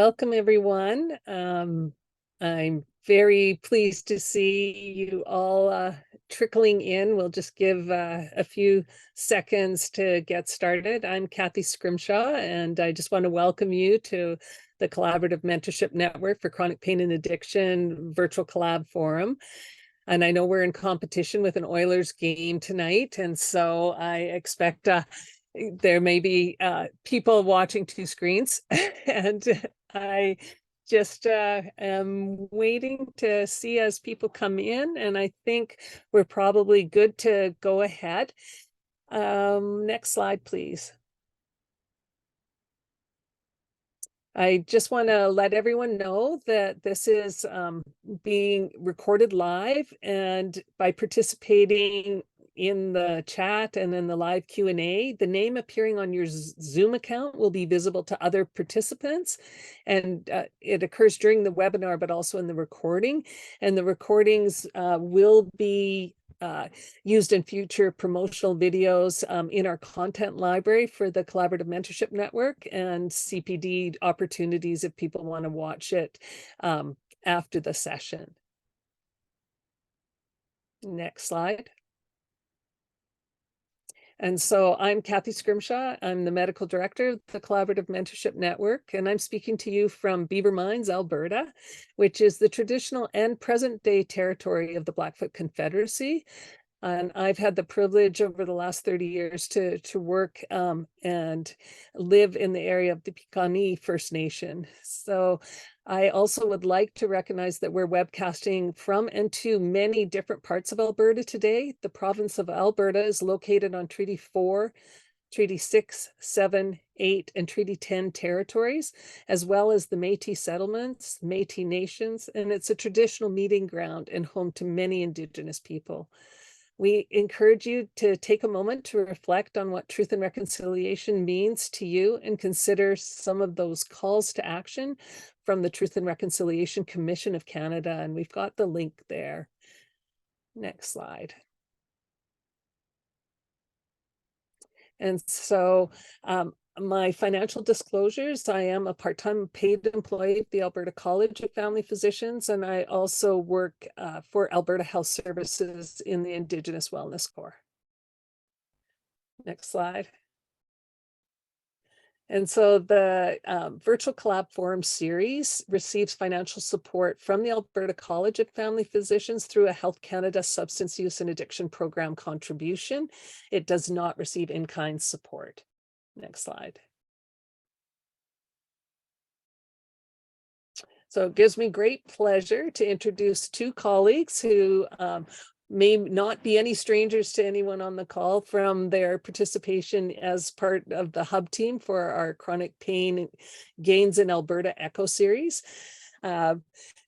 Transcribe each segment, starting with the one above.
Welcome, everyone. I'm very pleased to see you all trickling in. We'll just give a few seconds to get started. I'm Kathy Scrimshaw, and I just want to welcome you to the Collaborative Mentorship Network for Chronic Pain and Addiction Virtual Collab Forum. And I know we're in competition with an Oilers game tonight, and so I expect there may be people watching two screens, and I just am waiting to see as people come in, and I think we're probably good to go ahead. Next slide, please. I just want to let everyone know that this is being recorded live, and by participating in the chat and in the live Q&A, the name appearing on your Zoom account will be visible to other participants, and it occurs during the webinar but also in the recording, and the recordings will be used in future promotional videos in our content library for the Collaborative Mentorship Network, and CPD opportunities if people want to watch it after the session. Next slide. And so I'm Kathy Scrimshaw. I'm the medical director of the Collaborative Mentorship Network, and I'm speaking to you from Beaver Mines, Alberta, which is the traditional and present day territory of the Blackfoot Confederacy. And I've had the privilege over the last 30 years to work and live in the area of the Piikani First Nation. So I also would like to recognize that we're webcasting from and to many different parts of Alberta today. The province of Alberta is located on Treaty 4, Treaty 6, 7, 8, and Treaty 10 territories, as well as the Métis settlements, Métis nations, and it's a traditional meeting ground and home to many Indigenous people. We encourage you to take a moment to reflect on what truth and reconciliation means to you and consider some of those calls to action from the Truth and Reconciliation Commission of Canada, and we've got the link there. Next slide. And so my financial disclosures: I am a part-time paid employee of the Alberta College of Family Physicians, and I also work for Alberta Health Services in the Indigenous Wellness Corps. Next slide. And so the Virtual Collab Forum series receives financial support from the Alberta College of Family Physicians through a Health Canada Substance Use and Addiction Program contribution. It does not receive in-kind support. Next slide. So it gives me great pleasure to introduce two colleagues who may not be any strangers to anyone on the call from their participation as part of the hub team for our Chronic Pain Gains in Alberta Echo series.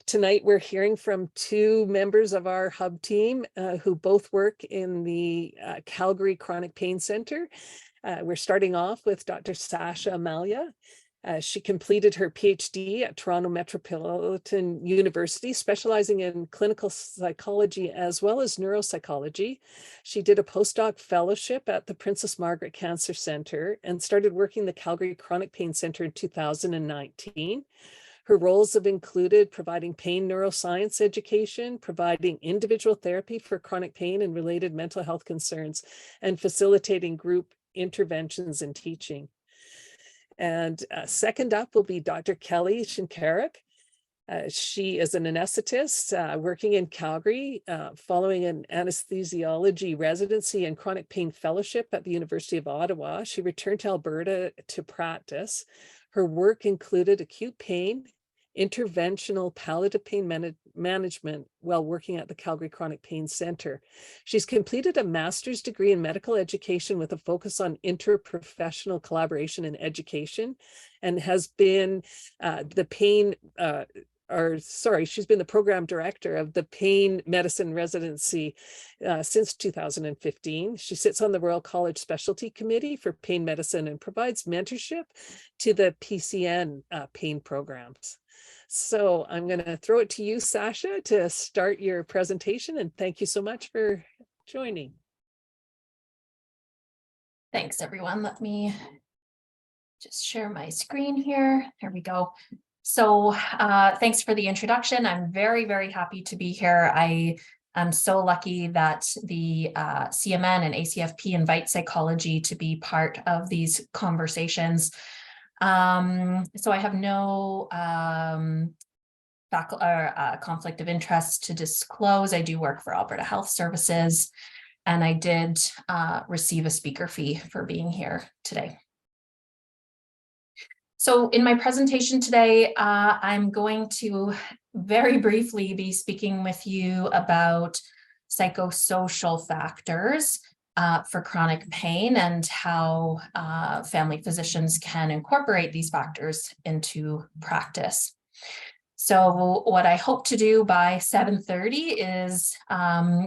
Tonight, we're hearing from two members of our hub team who both work in the Calgary Chronic Pain Center. We're starting off with Dr. Sasha Amalia. She completed her PhD at Toronto Metropolitan University, specializing in clinical psychology as well as neuropsychology. She did a postdoc fellowship at the Princess Margaret Cancer Centre and started working the Calgary Chronic Pain Centre in 2019. Her roles have included providing pain neuroscience education, providing individual therapy for chronic pain and related mental health concerns, and facilitating group interventions and teaching. And second up will be Dr. Kelly Shinkarik. She is an anesthetist working in Calgary, following an anesthesiology residency and chronic pain fellowship at the University of Ottawa. She returned to Alberta to practice. Her work included acute pain, interventional palliative pain management while working at the Calgary Chronic Pain Centre. She's completed a master's degree in medical education with a focus on interprofessional collaboration and education, and has been she's been the program director of the pain medicine residency since 2015. She sits on the Royal College Specialty Committee for Pain Medicine and provides mentorship to the PCN pain programs. So I'm going to throw it to you, Sasha, to start your presentation, and thank you so much for joining. Thanks, everyone. Let me just share my screen here. There we go. So thanks for the introduction. I'm very, very happy to be here. I am so lucky that the CMN and ACFP invite psychology to be part of these conversations. So I have no conflict of interest to disclose. I do work for Alberta Health Services, and I did receive a speaker fee for being here today. So in my presentation today, I'm going to very briefly be speaking with you about psychosocial factors for chronic pain and how family physicians can incorporate these factors into practice. So what I hope to do by 7:30 is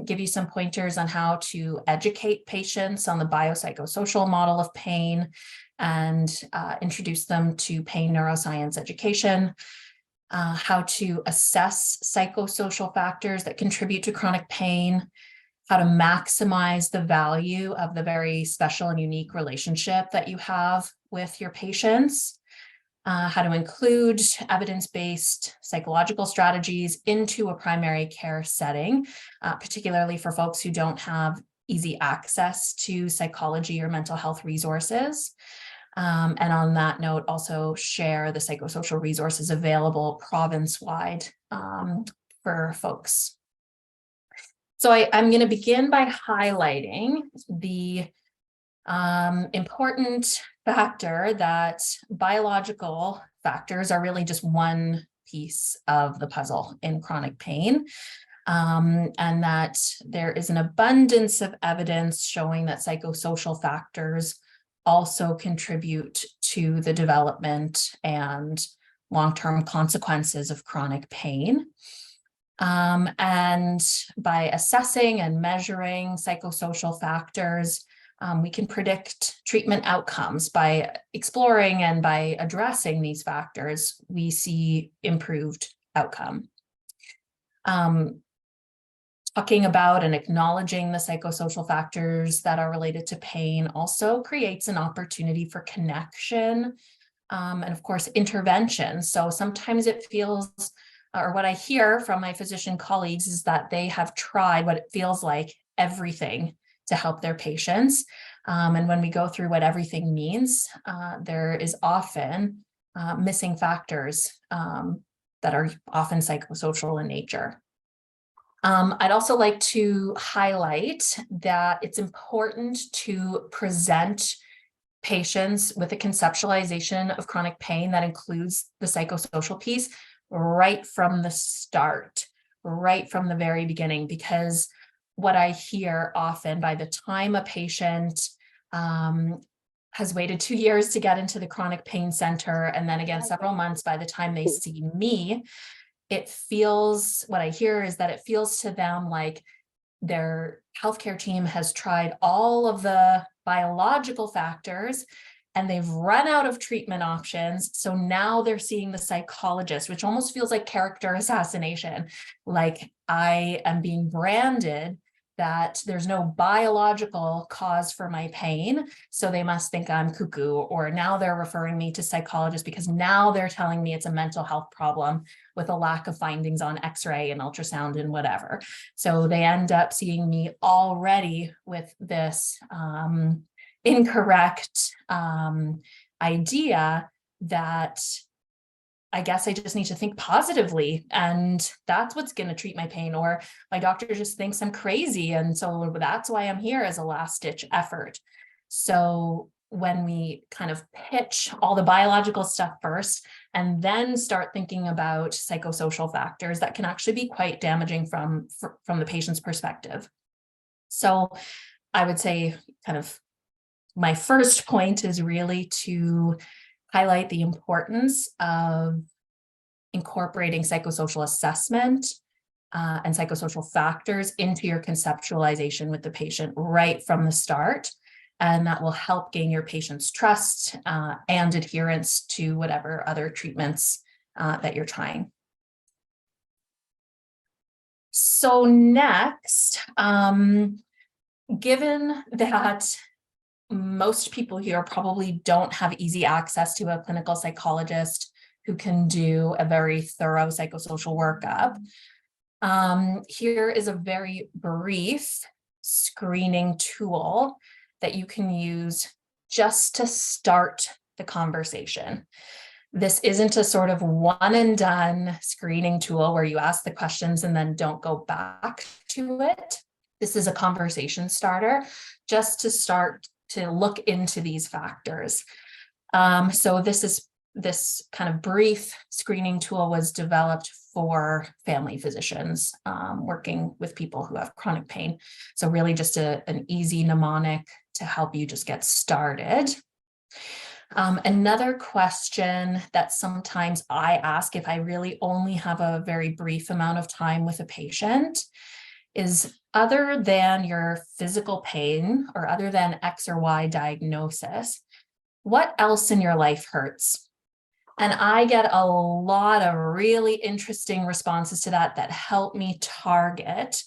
give you some pointers on how to educate patients on the biopsychosocial model of pain and introduce them to pain neuroscience education, how to assess psychosocial factors that contribute to chronic pain, how to maximize the value of the very special and unique relationship that you have with your patients, how to include evidence-based psychological strategies into a primary care setting, particularly for folks who don't have easy access to psychology or mental health resources. And on that note, also share the psychosocial resources available province-wide for folks. So I'm going to begin by highlighting the important factor that biological factors are really just one piece of the puzzle in chronic pain. And that there is an abundance of evidence showing that psychosocial factors also contribute to the development and long-term consequences of chronic pain. And by assessing and measuring psychosocial factors, we can predict treatment outcomes. By exploring and by addressing these factors, we see improved outcome. Talking about and acknowledging the psychosocial factors that are related to pain also creates an opportunity for connection and, of course, intervention. So sometimes it feels, or what I hear from my physician colleagues is that they have tried what it feels like everything to help their patients. And when we go through what everything means, there is often missing factors that are often psychosocial in nature. I'd also like to highlight that it's important to present patients with a conceptualization of chronic pain that includes the psychosocial piece right from the start, right from the very beginning, because what I hear often by the time a patient has waited 2 years to get into the chronic pain center, and then again several months by the time they see me, what I hear is that it feels to them like their healthcare team has tried all of the biological factors and they've run out of treatment options. So now they're seeing the psychologist, which almost feels like character assassination. Like I am being branded that there's no biological cause for my pain, so they must think I'm cuckoo, or now they're referring me to psychologists because now they're telling me it's a mental health problem with a lack of findings on X-ray and ultrasound and whatever. So they end up seeing me already with this incorrect idea that I guess I just need to think positively, and that's what's going to treat my pain, or my doctor just thinks I'm crazy, and so that's why I'm here as a last-ditch effort. So when we kind of pitch all the biological stuff first and then start thinking about psychosocial factors, that can actually be quite damaging from the patient's perspective. So I would say kind of my first point is really to highlight the importance of incorporating psychosocial assessment and psychosocial factors into your conceptualization with the patient right from the start. And that will help gain your patient's trust and adherence to whatever other treatments that you're trying. So next, given that most people here probably don't have easy access to a clinical psychologist who can do a very thorough psychosocial workup. Here is a very brief screening tool that you can use just to start the conversation. This isn't a sort of one and done screening tool where you ask the questions and then don't go back to it. This is a conversation starter just to start to look into these factors. So this kind of brief screening tool was developed for family physicians working with people who have chronic pain. So really just an easy mnemonic to help you just get started. Another question that sometimes I ask if I really only have a very brief amount of time with a patient is, other than your physical pain or other than X or Y diagnosis, what else in your life hurts? And I get a lot of really interesting responses to that help me target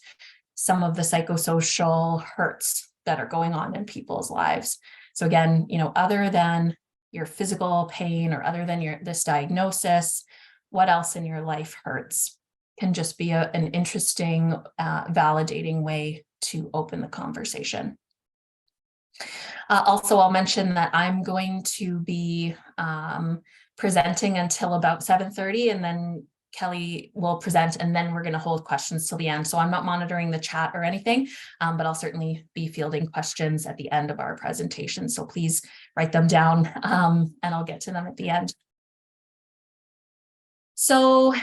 some of the psychosocial hurts that are going on in people's lives. So again, other than your physical pain or other than this diagnosis, what else in your life hurts can just be an interesting, validating way to open the conversation. Also, I'll mention that I'm going to be presenting until about 7:30, and then Kelly will present, and then we're going to hold questions till the end. So I'm not monitoring the chat or anything, but I'll certainly be fielding questions at the end of our presentation. So please write them down, and I'll get to them at the end. So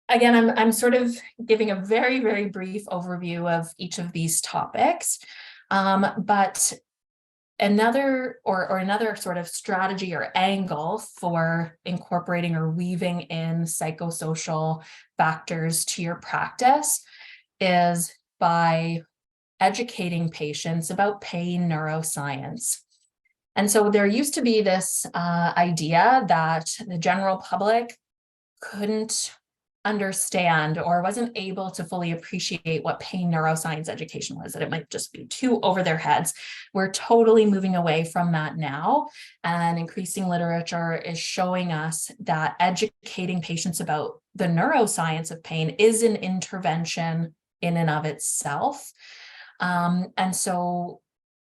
again, I'm sort of giving a very, very brief overview of each of these topics, but another sort of strategy or angle for incorporating or weaving in psychosocial factors to your practice is by educating patients about pain neuroscience. And so there used to be this idea that the general public couldn't understand or wasn't able to fully appreciate what pain neuroscience education was, that it might just be too over their heads. We're totally moving away from that now, and increasing literature is showing us that educating patients about the neuroscience of pain is an intervention in and of itself. And so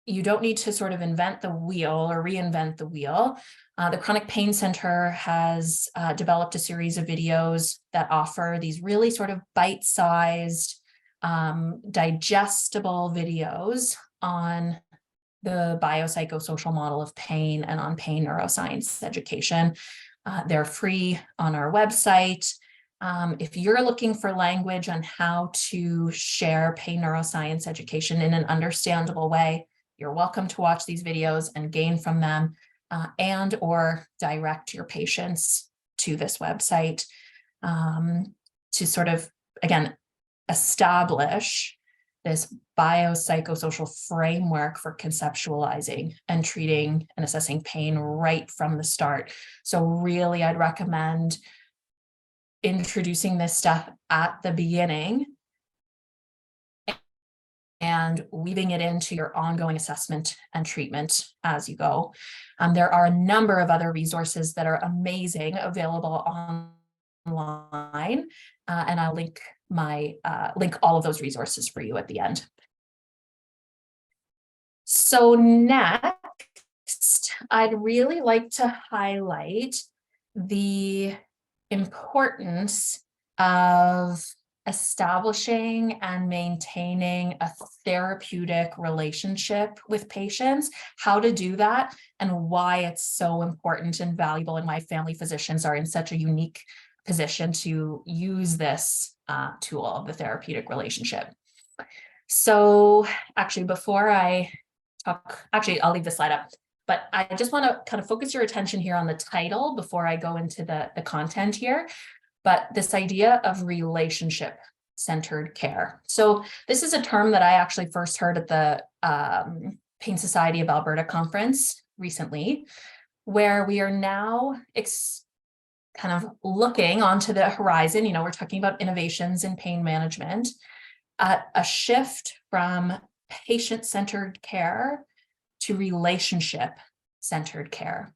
you don't need to sort of invent the wheel or reinvent the wheel. The Chronic Pain Center has developed a series of videos that offer these really sort of bite-sized, digestible videos on the biopsychosocial model of pain and on pain neuroscience education. They're free on our website. If you're looking for language on how to share pain neuroscience education in an understandable way, you're welcome to watch these videos and gain from them, and or direct your patients to this website to sort of, again, establish this biopsychosocial framework for conceptualizing and treating and assessing pain right from the start. So really, I'd recommend introducing this stuff at the beginning and weaving it into your ongoing assessment and treatment as you go. There are a number of other resources that are amazing available online, and I'll link all of those resources for you at the end. So next, I'd really like to highlight the importance of establishing and maintaining a therapeutic relationship with patients, how to do that, and why it's so important and valuable, and why family physicians are in such a unique position to use this tool of the therapeutic relationship. So actually, before I talk, I'll leave the slide up, but I just want to kind of focus your attention here on the title before I go into the content here. But this idea of relationship-centered care. So this is a term that I actually first heard at the Pain Society of Alberta conference recently, where we are now kind of looking onto the horizon. We're talking about innovations in pain management, a shift from patient-centered care to relationship-centered care.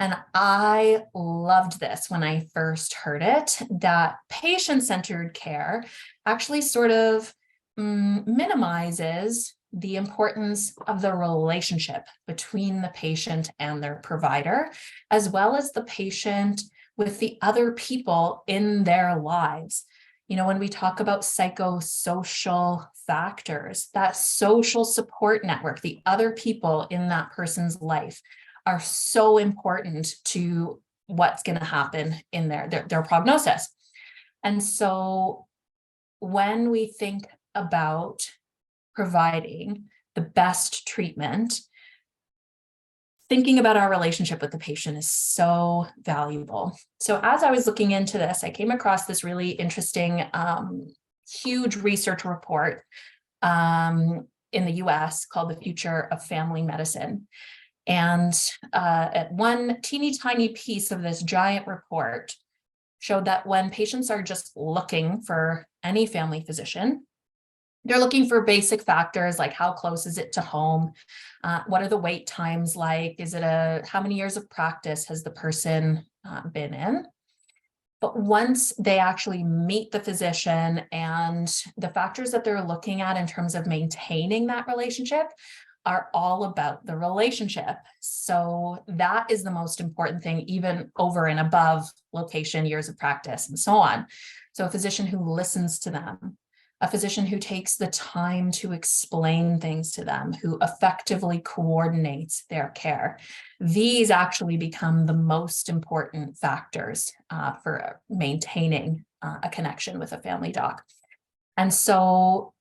And I loved this when I first heard it, that patient-centered care actually sort of minimizes the importance of the relationship between the patient and their provider, as well as the patient with the other people in their lives. You know, when we talk about psychosocial factors, that social support network, the other people in that person's life, are so important to what's going to happen in their prognosis. And so when we think about providing the best treatment, thinking about our relationship with the patient is so valuable. So as I was looking into this, I came across this really interesting, huge research report in the US called The Future of Family Medicine. And at one teeny tiny piece of this giant report showed that when patients are just looking for any family physician, they're looking for basic factors like how close is it to home? What are the wait times like? How many years of practice has the person been in? But once they actually meet the physician and the factors that they're looking at in terms of maintaining that relationship are all about the relationship. So that is the most important thing, even over and above location, years of practice, and so on. So a physician who listens to them, a physician who takes the time to explain things to them, who effectively coordinates their care. These actually become the most important factors for maintaining a connection with a family doc. And so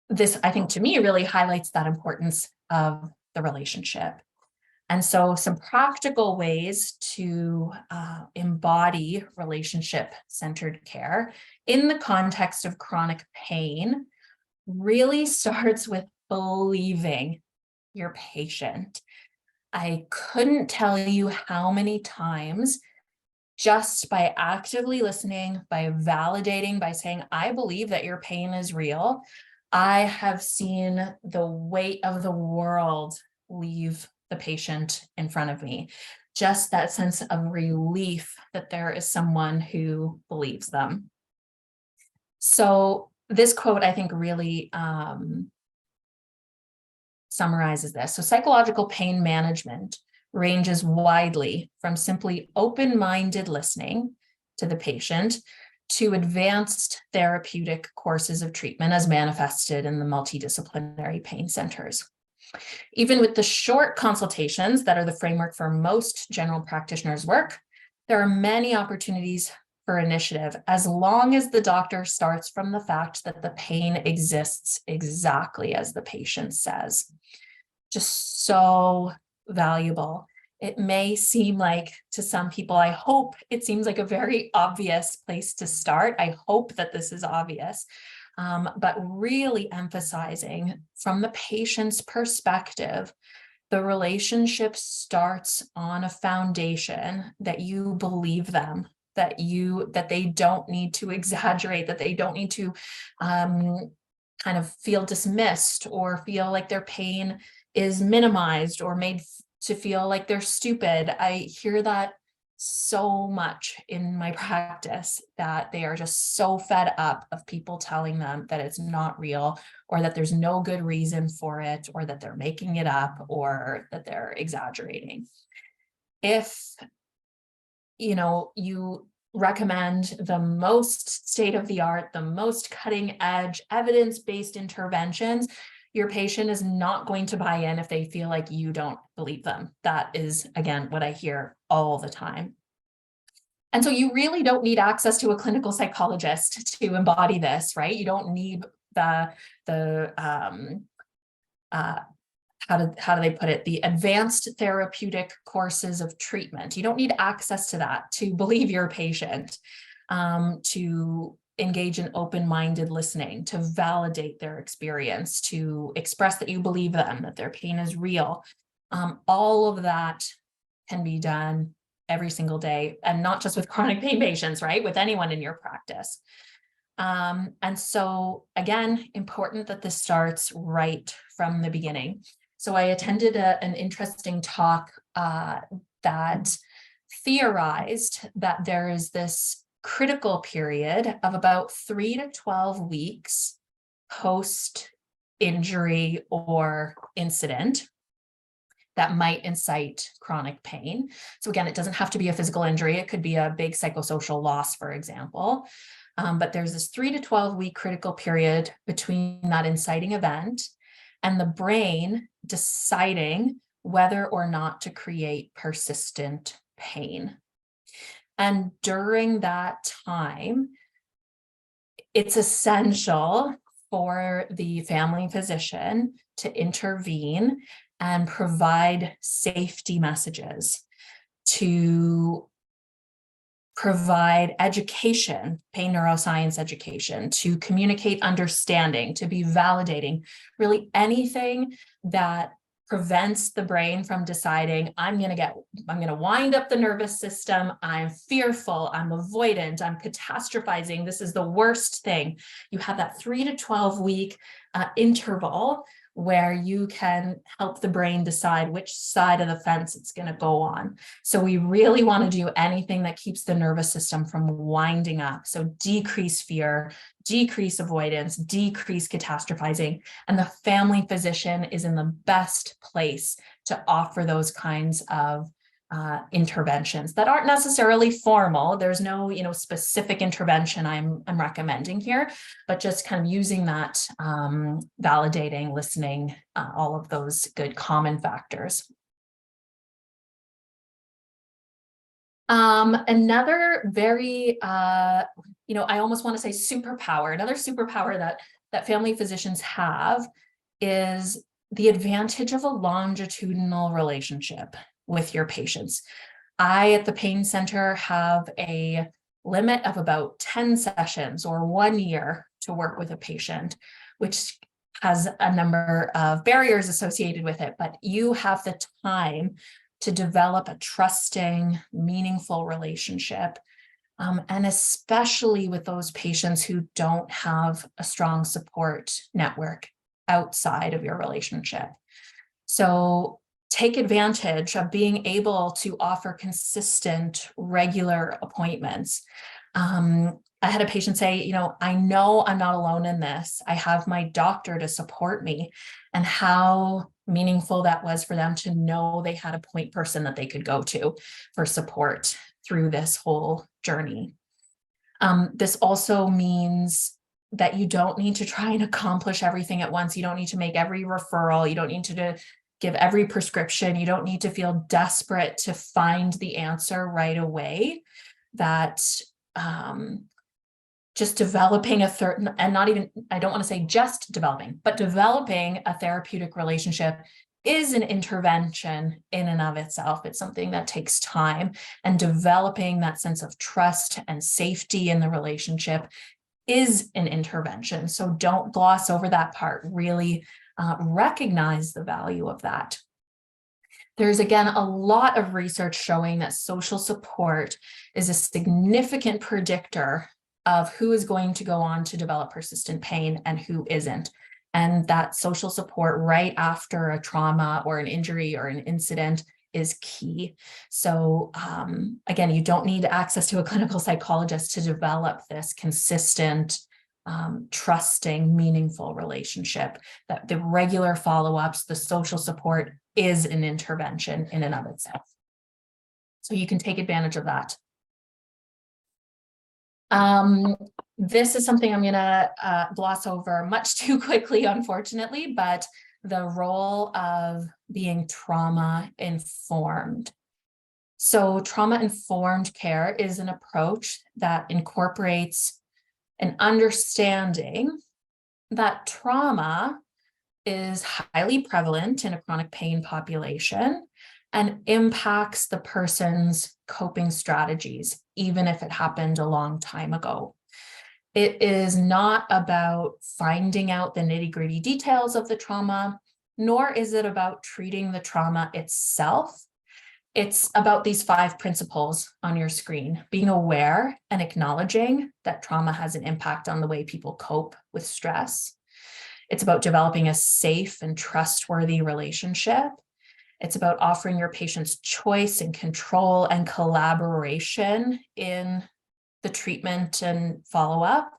this, I think, to me, really highlights that importance of the relationship. And so some practical ways to embody relationship-centered care in the context of chronic pain really starts with believing your patient. I couldn't tell you how many times, just by actively listening, by validating, by saying, I believe that your pain is real, I have seen the weight of the world leave the patient in front of me. Just that sense of relief that there is someone who believes them. So this quote, I think, really summarizes this. So psychological pain management ranges widely from simply open-minded listening to the patient to advanced therapeutic courses of treatment as manifested in the multidisciplinary pain centers. Even with the short consultations that are the framework for most general practitioners' work, there are many opportunities for initiative as long as the doctor starts from the fact that the pain exists exactly as the patient says. Just so valuable. It may seem like, to some people, I hope it seems like a very obvious place to start. I hope that this is obvious. But really emphasizing from the patient's perspective, the relationship starts on a foundation that you believe them, that they don't need to exaggerate, that they don't need to kind of feel dismissed or feel like their pain is minimized or made to feel like they're stupid. I hear that so much in my practice, that they are just so fed up of people telling them that it's not real, or that there's no good reason for it, or that they're making it up, or that they're exaggerating. If you recommend the most state-of-the-art, the most cutting-edge, evidence-based interventions, your patient is not going to buy in if they feel like you don't believe them. That is, again, what I hear all the time. And so you really don't need access to a clinical psychologist to embody this, right? You don't need how do they put it? The advanced therapeutic courses of treatment. You don't need access to that to believe your patient, to engage in open-minded listening, to validate their experience, to express that you believe them, that their pain is real. All of that can be done every single day, and not just with chronic pain patients, right? With anyone in your practice. And so again, important that this starts right from the beginning. So I attended an interesting talk that theorized that there is this critical period of about 3 to 12 weeks post injury or incident that might incite chronic pain. So again, it doesn't have to be a physical injury. It could be a big psychosocial loss, for example. But there's this 3 to 12 week critical period between that inciting event and the brain deciding whether or not to create persistent pain. And during that time, it's essential for the family physician to intervene and provide safety messages, to provide education, pain neuroscience education, to communicate understanding, to be validating, really anything that prevents the brain from deciding, I'm going to wind up the nervous system. I'm fearful. I'm avoidant. I'm catastrophizing. This is the worst thing. You have that 3 to 12 week interval where you can help the brain decide which side of the fence it's going to go on. So we really want to do anything that keeps the nervous system from winding up. So decrease fear, decrease avoidance, decrease catastrophizing. And the family physician is in the best place to offer those kinds of interventions that aren't necessarily formal. There's no, specific intervention I'm recommending here, but just kind of using that, validating, listening, all of those good common factors. Another very, I almost want to say superpower, another superpower that family physicians have is the advantage of a longitudinal relationship with your patients. I, at the Pain Center, have a limit of about 10 sessions or 1 year to work with a patient, which has a number of barriers associated with it, but you have the time to develop a trusting, meaningful relationship. And especially with those patients who don't have a strong support network outside of your relationship. So take advantage of being able to offer consistent, regular appointments. I had a patient say, I know I'm not alone in this. I have my doctor to support me. And how meaningful that was for them to know they had a point person that they could go to for support through this whole journey. This also means that you don't need to try and accomplish everything at once. You don't need to make every referral. You don't need to give every prescription. You don't need to feel desperate to find the answer right away. That just developing I don't want to say just developing, but developing a therapeutic relationship is an intervention in and of itself. It's something that takes time, and developing that sense of trust and safety in the relationship is an intervention. So don't gloss over that part. Really recognize the value of that. There's, again, a lot of research showing that social support is a significant predictor of who is going to go on to develop persistent pain and who isn't. And that social support right after a trauma or an injury or an incident is key. So again, you don't need access to a clinical psychologist to develop this consistent, trusting, meaningful relationship. That the regular follow-ups, the social support is an intervention in and of itself. So you can take advantage of that. This is something I'm going to gloss over much too quickly, unfortunately, but the role of being trauma-informed. So trauma-informed care is an approach that incorporates an understanding that trauma is highly prevalent in a chronic pain population and impacts the person's coping strategies, even if it happened a long time ago. It is not about finding out the nitty-gritty details of the trauma, nor is it about treating the trauma itself. It's about these 5 principles on your screen: being aware and acknowledging that trauma has an impact on the way people cope with stress. It's about developing a safe and trustworthy relationship. It's about offering your patients choice and control and collaboration in the treatment and follow-up.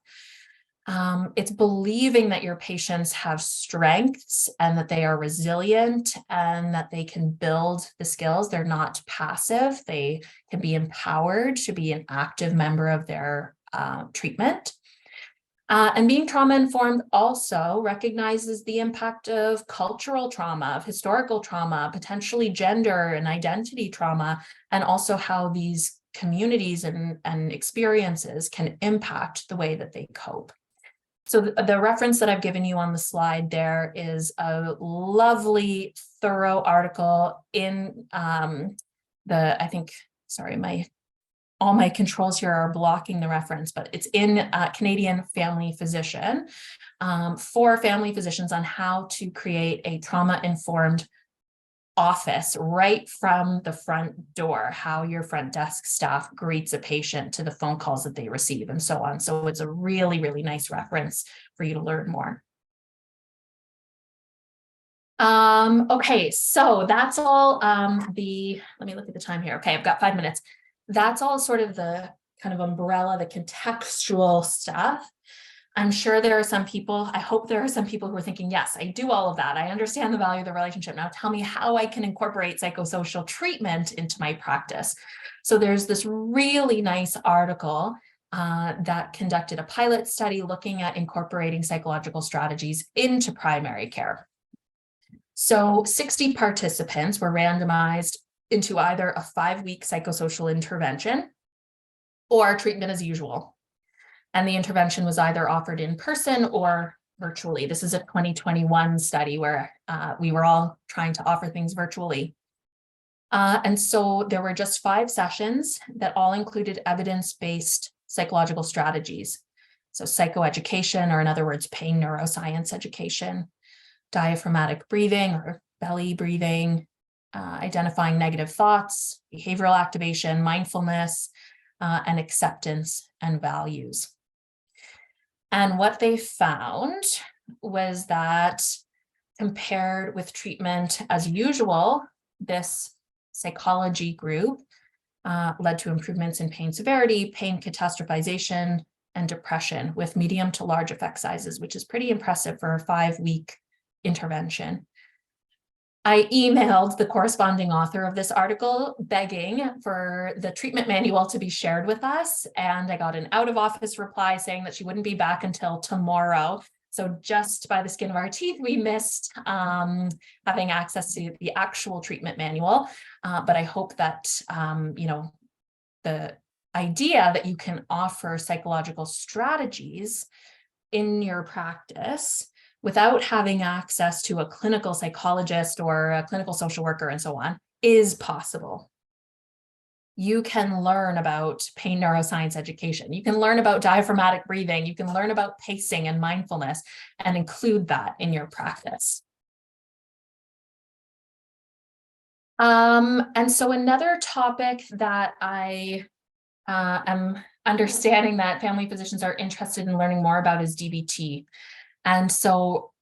It's believing that your patients have strengths and that they are resilient and that they can build the skills. They're not passive. They can be empowered to be an active member of their treatment. And being trauma-informed also recognizes the impact of cultural trauma, of historical trauma, potentially gender and identity trauma, and also how these communities and experiences can impact the way that they cope. So the reference that I've given you on the slide there is a lovely, thorough article in I think, sorry, all my controls here are blocking the reference, but it's in Canadian Family Physician for family physicians on how to create a trauma-informed office right from the front door, how your front desk staff greets a patient to the phone calls that they receive and so on. So it's a really, really nice reference for you to learn more. Okay, so that's all let me look at the time here. Okay, I've got 5 minutes. That's all sort of the kind of umbrella, the contextual stuff. I'm sure there are some people, I hope there are some people who are thinking, yes, I do all of that. I understand the value of the relationship. Now tell me how I can incorporate psychosocial treatment into my practice. So there's this really nice article that conducted a pilot study looking at incorporating psychological strategies into primary care. So 60 participants were randomized into either a 5-week psychosocial intervention or treatment as usual. And the intervention was either offered in person or virtually. This is a 2021 study where we were all trying to offer things virtually. And so there were just 5 sessions that all included evidence-based psychological strategies. So psychoeducation, or in other words, pain neuroscience education, diaphragmatic breathing or belly breathing, identifying negative thoughts, behavioral activation, mindfulness, and acceptance and values. And what they found was that compared with treatment as usual, this psychology group led to improvements in pain severity, pain catastrophization, and depression with medium to large effect sizes, which is pretty impressive for a 5-week intervention. I emailed the corresponding author of this article begging for the treatment manual to be shared with us, and I got an out-of-office reply saying that she wouldn't be back until tomorrow. So just by the skin of our teeth, we missed having access to the actual treatment manual, but I hope that the idea that you can offer psychological strategies in your practice without having access to a clinical psychologist or a clinical social worker and so on is possible. You can learn about pain neuroscience education. You can learn about diaphragmatic breathing. You can learn about pacing and mindfulness and include that in your practice. And so another topic that I am understanding that family physicians are interested in learning more about is DBT. And so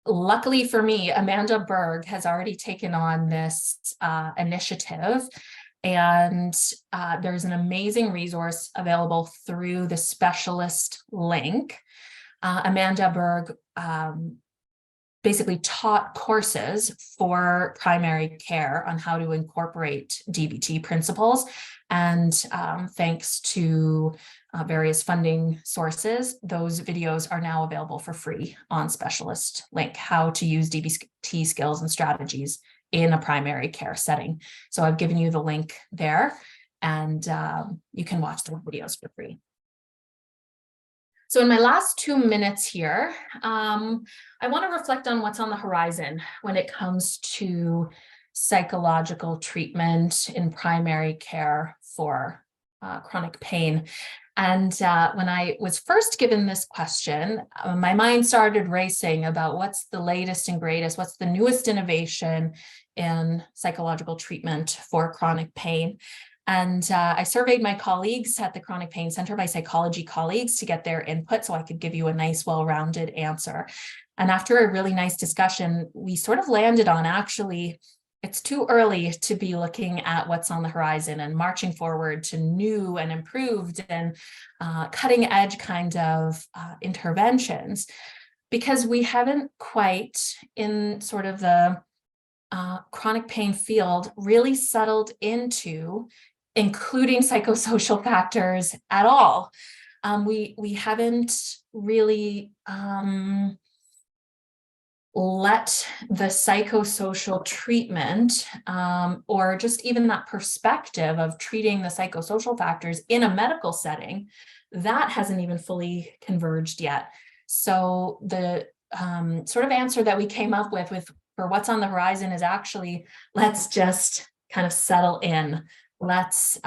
luckily for me, Amanda Berg has already taken on this initiative, and there's an amazing resource available through the specialist link. Amanda Berg basically taught courses for primary care on how to incorporate DBT principles. And thanks to various funding sources, those videos are now available for free on specialist link, how to use DBT skills and strategies in a primary care setting. So I've given you the link there, and you can watch the videos for free. So in my last 2 minutes here, I want to reflect on what's on the horizon when it comes to psychological treatment in primary care for chronic pain. And when I was first given this question, my mind started racing about what's the latest and greatest, what's the newest innovation in psychological treatment for chronic pain. And I surveyed my colleagues at the Chronic Pain Center, my psychology colleagues, to get their input so I could give you a nice, well-rounded answer. And after a really nice discussion, we sort of landed on actually it's too early to be looking at what's on the horizon and marching forward to new and improved and cutting edge kind of interventions, because we haven't quite, in sort of the chronic pain field, really settled into including psychosocial factors at all. We haven't really let the psychosocial treatment or just even that perspective of treating the psychosocial factors in a medical setting, that hasn't even fully converged yet. So the sort of answer that we came up with for what's on the horizon is actually, let's just kind of settle in. Let's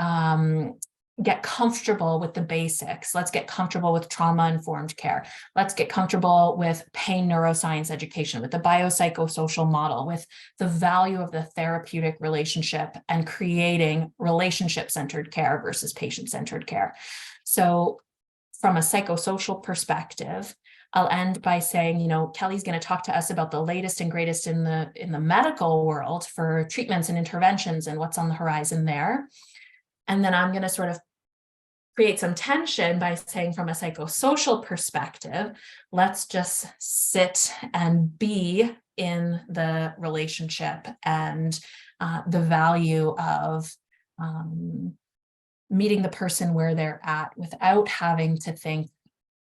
get comfortable with the basics. Let's get comfortable with trauma-informed care. Let's get comfortable with pain neuroscience education, with the biopsychosocial model, with the value of the therapeutic relationship and creating relationship-centered care versus patient-centered care. So from a psychosocial perspective, I'll end by saying, you know, Kelly's going to talk to us about the latest and greatest in the medical world for treatments and interventions and what's on the horizon there. And then I'm going to sort of create some tension by saying, from a psychosocial perspective, let's just sit and be in the relationship and the value of meeting the person where they're at without having to think,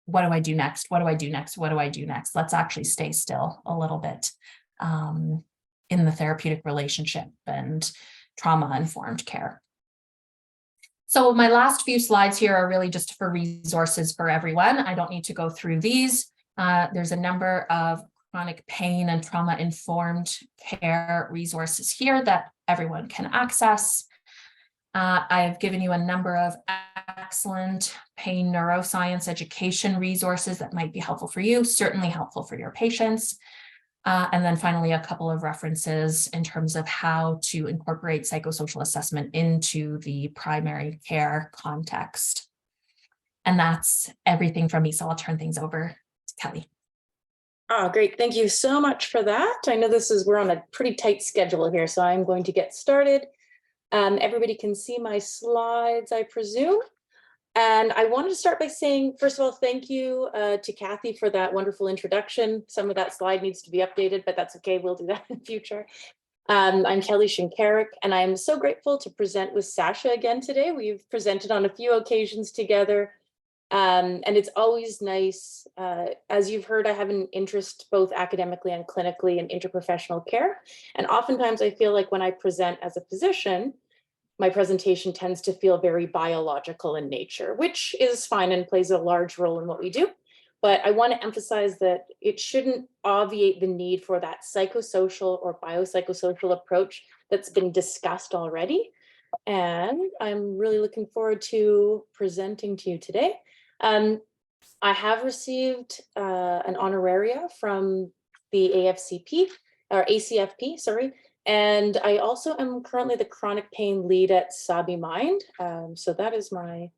what do I do next? What do I do next? What do I do next? Let's actually stay still a little bit in the therapeutic relationship and trauma-informed care. So my last few slides here are really just for resources for everyone. I don't need to go through these. There's a number of chronic pain and trauma-informed care resources here that everyone can access. I've given you a number of excellent pain neuroscience education resources that might be helpful for you, certainly helpful for your patients. And then finally, a couple of references in terms of how to incorporate psychosocial assessment into the primary care context. And that's everything from me. So I'll turn things over to Kelly. Oh, great. Thank you so much for that. I know we're on a pretty tight schedule here, so I'm going to get started. Everybody can see my slides, I presume. And I wanted to start by saying, first of all, thank you to Kathy for that wonderful introduction. Some of that slide needs to be updated, but that's okay. We'll do that in the future. I'm Kelly Shinkarik, and I'm so grateful to present with Sasha again today. We've presented on a few occasions together, and it's always nice. As you've heard, I have an interest both academically and clinically in interprofessional care. And oftentimes I feel like when I present as a physician, my presentation tends to feel very biological in nature, which is fine and plays a large role in what we do. But I want to emphasize that it shouldn't obviate the need for that psychosocial or biopsychosocial approach that's been discussed already. And I'm really looking forward to presenting to you today. I have received an honoraria from the AFCP, or ACFP, sorry. And I also am currently the chronic pain lead at Sabi Mind. So that is my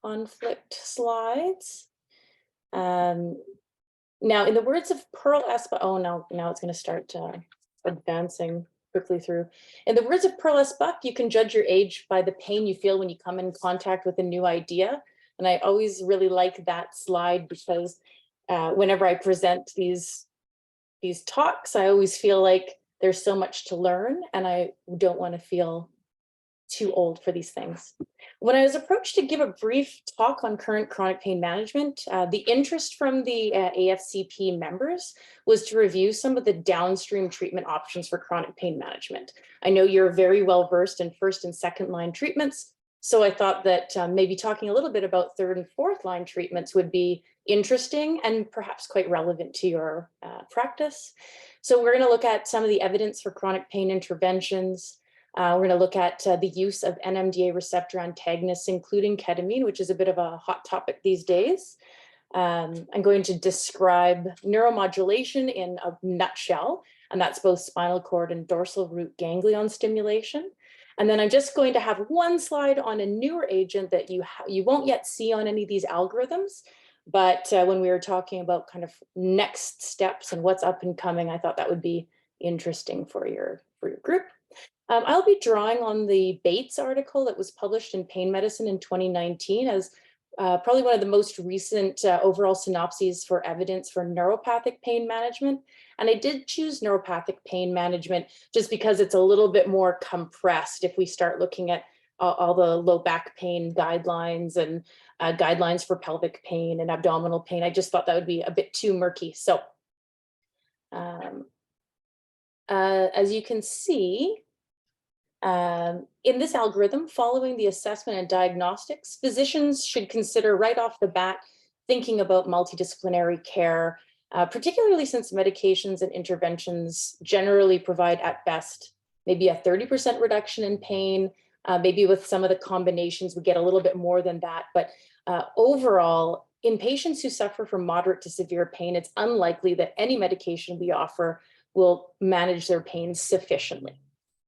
conflict slides. Now, in the words of Pearl S. Buck, oh, now it's going to start advancing quickly through. In the words of Pearl S. Buck, you can judge your age by the pain you feel when you come in contact with a new idea. And I always really like that slide because whenever I present these talks, I always feel like there's so much to learn and I don't want to feel too old for these things. When I was approached to give a brief talk on current chronic pain management, the interest from the AFCP members was to review some of the downstream treatment options for chronic pain management. I know you're very well versed in first and second line treatments, so I thought that maybe talking a little bit about third and fourth line treatments would be interesting and perhaps quite relevant to your practice. So we're going to look at some of the evidence for chronic pain interventions. We're going to look at the use of NMDA receptor antagonists, including ketamine, which is a bit of a hot topic these days. I'm going to describe neuromodulation in a nutshell, and that's both spinal cord and dorsal root ganglion stimulation. And then I'm just going to have one slide on a newer agent that you won't yet see on any of these algorithms. But when we were talking about kind of next steps and what's up and coming, I thought that would be interesting for your for your group. I'll be drawing on the Bates article that was published in Pain Medicine in 2019 as probably one of the most recent overall synopses for evidence for neuropathic pain management. And I did choose neuropathic pain management just because it's a little bit more compressed if we start looking at all the low back pain guidelines and guidelines for pelvic pain and abdominal pain. I just thought that would be a bit too murky. So as you can see, in this algorithm, following the assessment and diagnostics, physicians should consider right off the bat thinking about multidisciplinary care, particularly since medications and interventions generally provide at best maybe a 30% reduction in pain. Maybe with some of the combinations, we get a little bit more than that. But overall, in patients who suffer from moderate to severe pain, it's unlikely that any medication we offer will manage their pain sufficiently.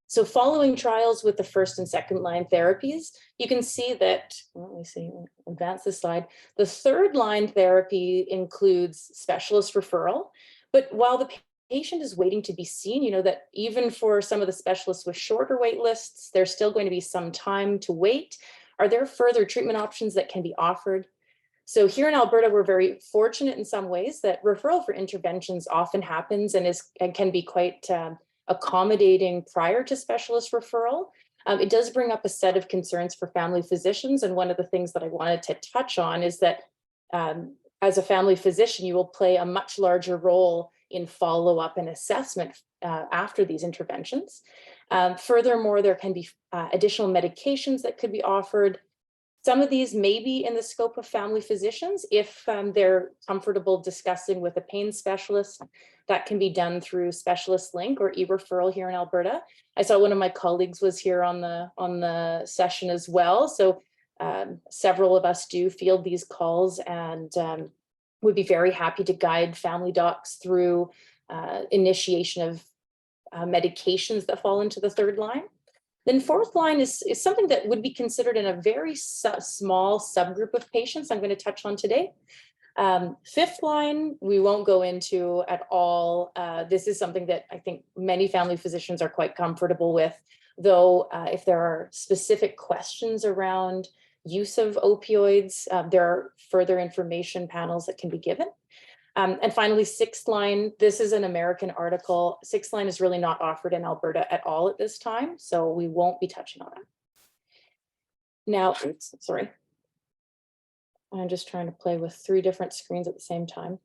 So following trials with the first and second line therapies, you can see that, let me see, advance this slide. The third line therapy includes specialist referral, but while the patient is waiting to be seen, you know that even for some of the specialists with shorter wait lists, there's still going to be some time to wait. Are there further treatment options that can be offered? So here in Alberta, we're very fortunate in some ways that referral for interventions often happens and can be quite accommodating prior to specialist referral. It does bring up a set of concerns for family physicians. And one of the things that I wanted to touch on is that as a family physician, you will play a much larger role in follow-up and assessment after these interventions. Furthermore, there can be additional medications that could be offered. Some of these may be in the scope of family physicians if they're comfortable discussing with a pain specialist. That can be done through Specialist Link or e-referral here in Alberta. I saw one of my colleagues was here on the session as well. So several of us do field these calls and would be very happy to guide family docs through initiation of medications that fall into the third line. Then fourth line is something that would be considered in a very small subgroup of patients I'm going to touch on today. Fifth line, we won't go into at all. This is something that I think many family physicians are quite comfortable with, though if there are specific questions around use of opioids, there are further information panels that can be given. And finally, sixth line, this is an American article. Sixth line is really not offered in Alberta at all at this time, so we won't be touching on it. Now, oops, sorry. I'm just trying to play with 3 different screens at the same time.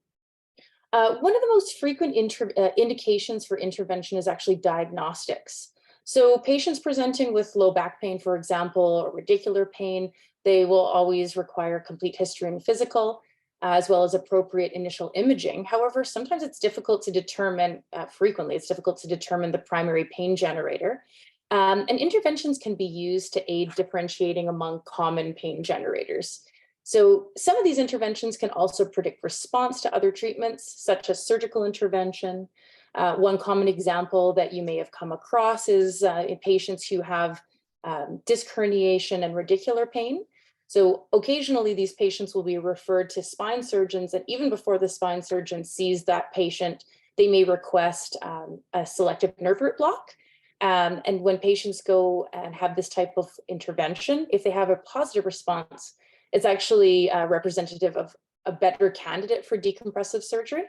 One of the most frequent indications for intervention is actually diagnostics. So patients presenting with low back pain, for example, or radicular pain, they will always require complete history and physical, as well as appropriate initial imaging. However, sometimes it's difficult to determine, frequently it's difficult to determine the primary pain generator. And interventions can be used to aid differentiating among common pain generators. So some of these interventions can also predict response to other treatments, such as surgical intervention. One common example that you may have come across is in patients who have disc herniation and radicular pain. So occasionally these patients will be referred to spine surgeons, and even before the spine surgeon sees that patient, they may request a selective nerve root block. And when patients go and have this type of intervention, if they have a positive response, it's actually representative of a better candidate for decompressive surgery.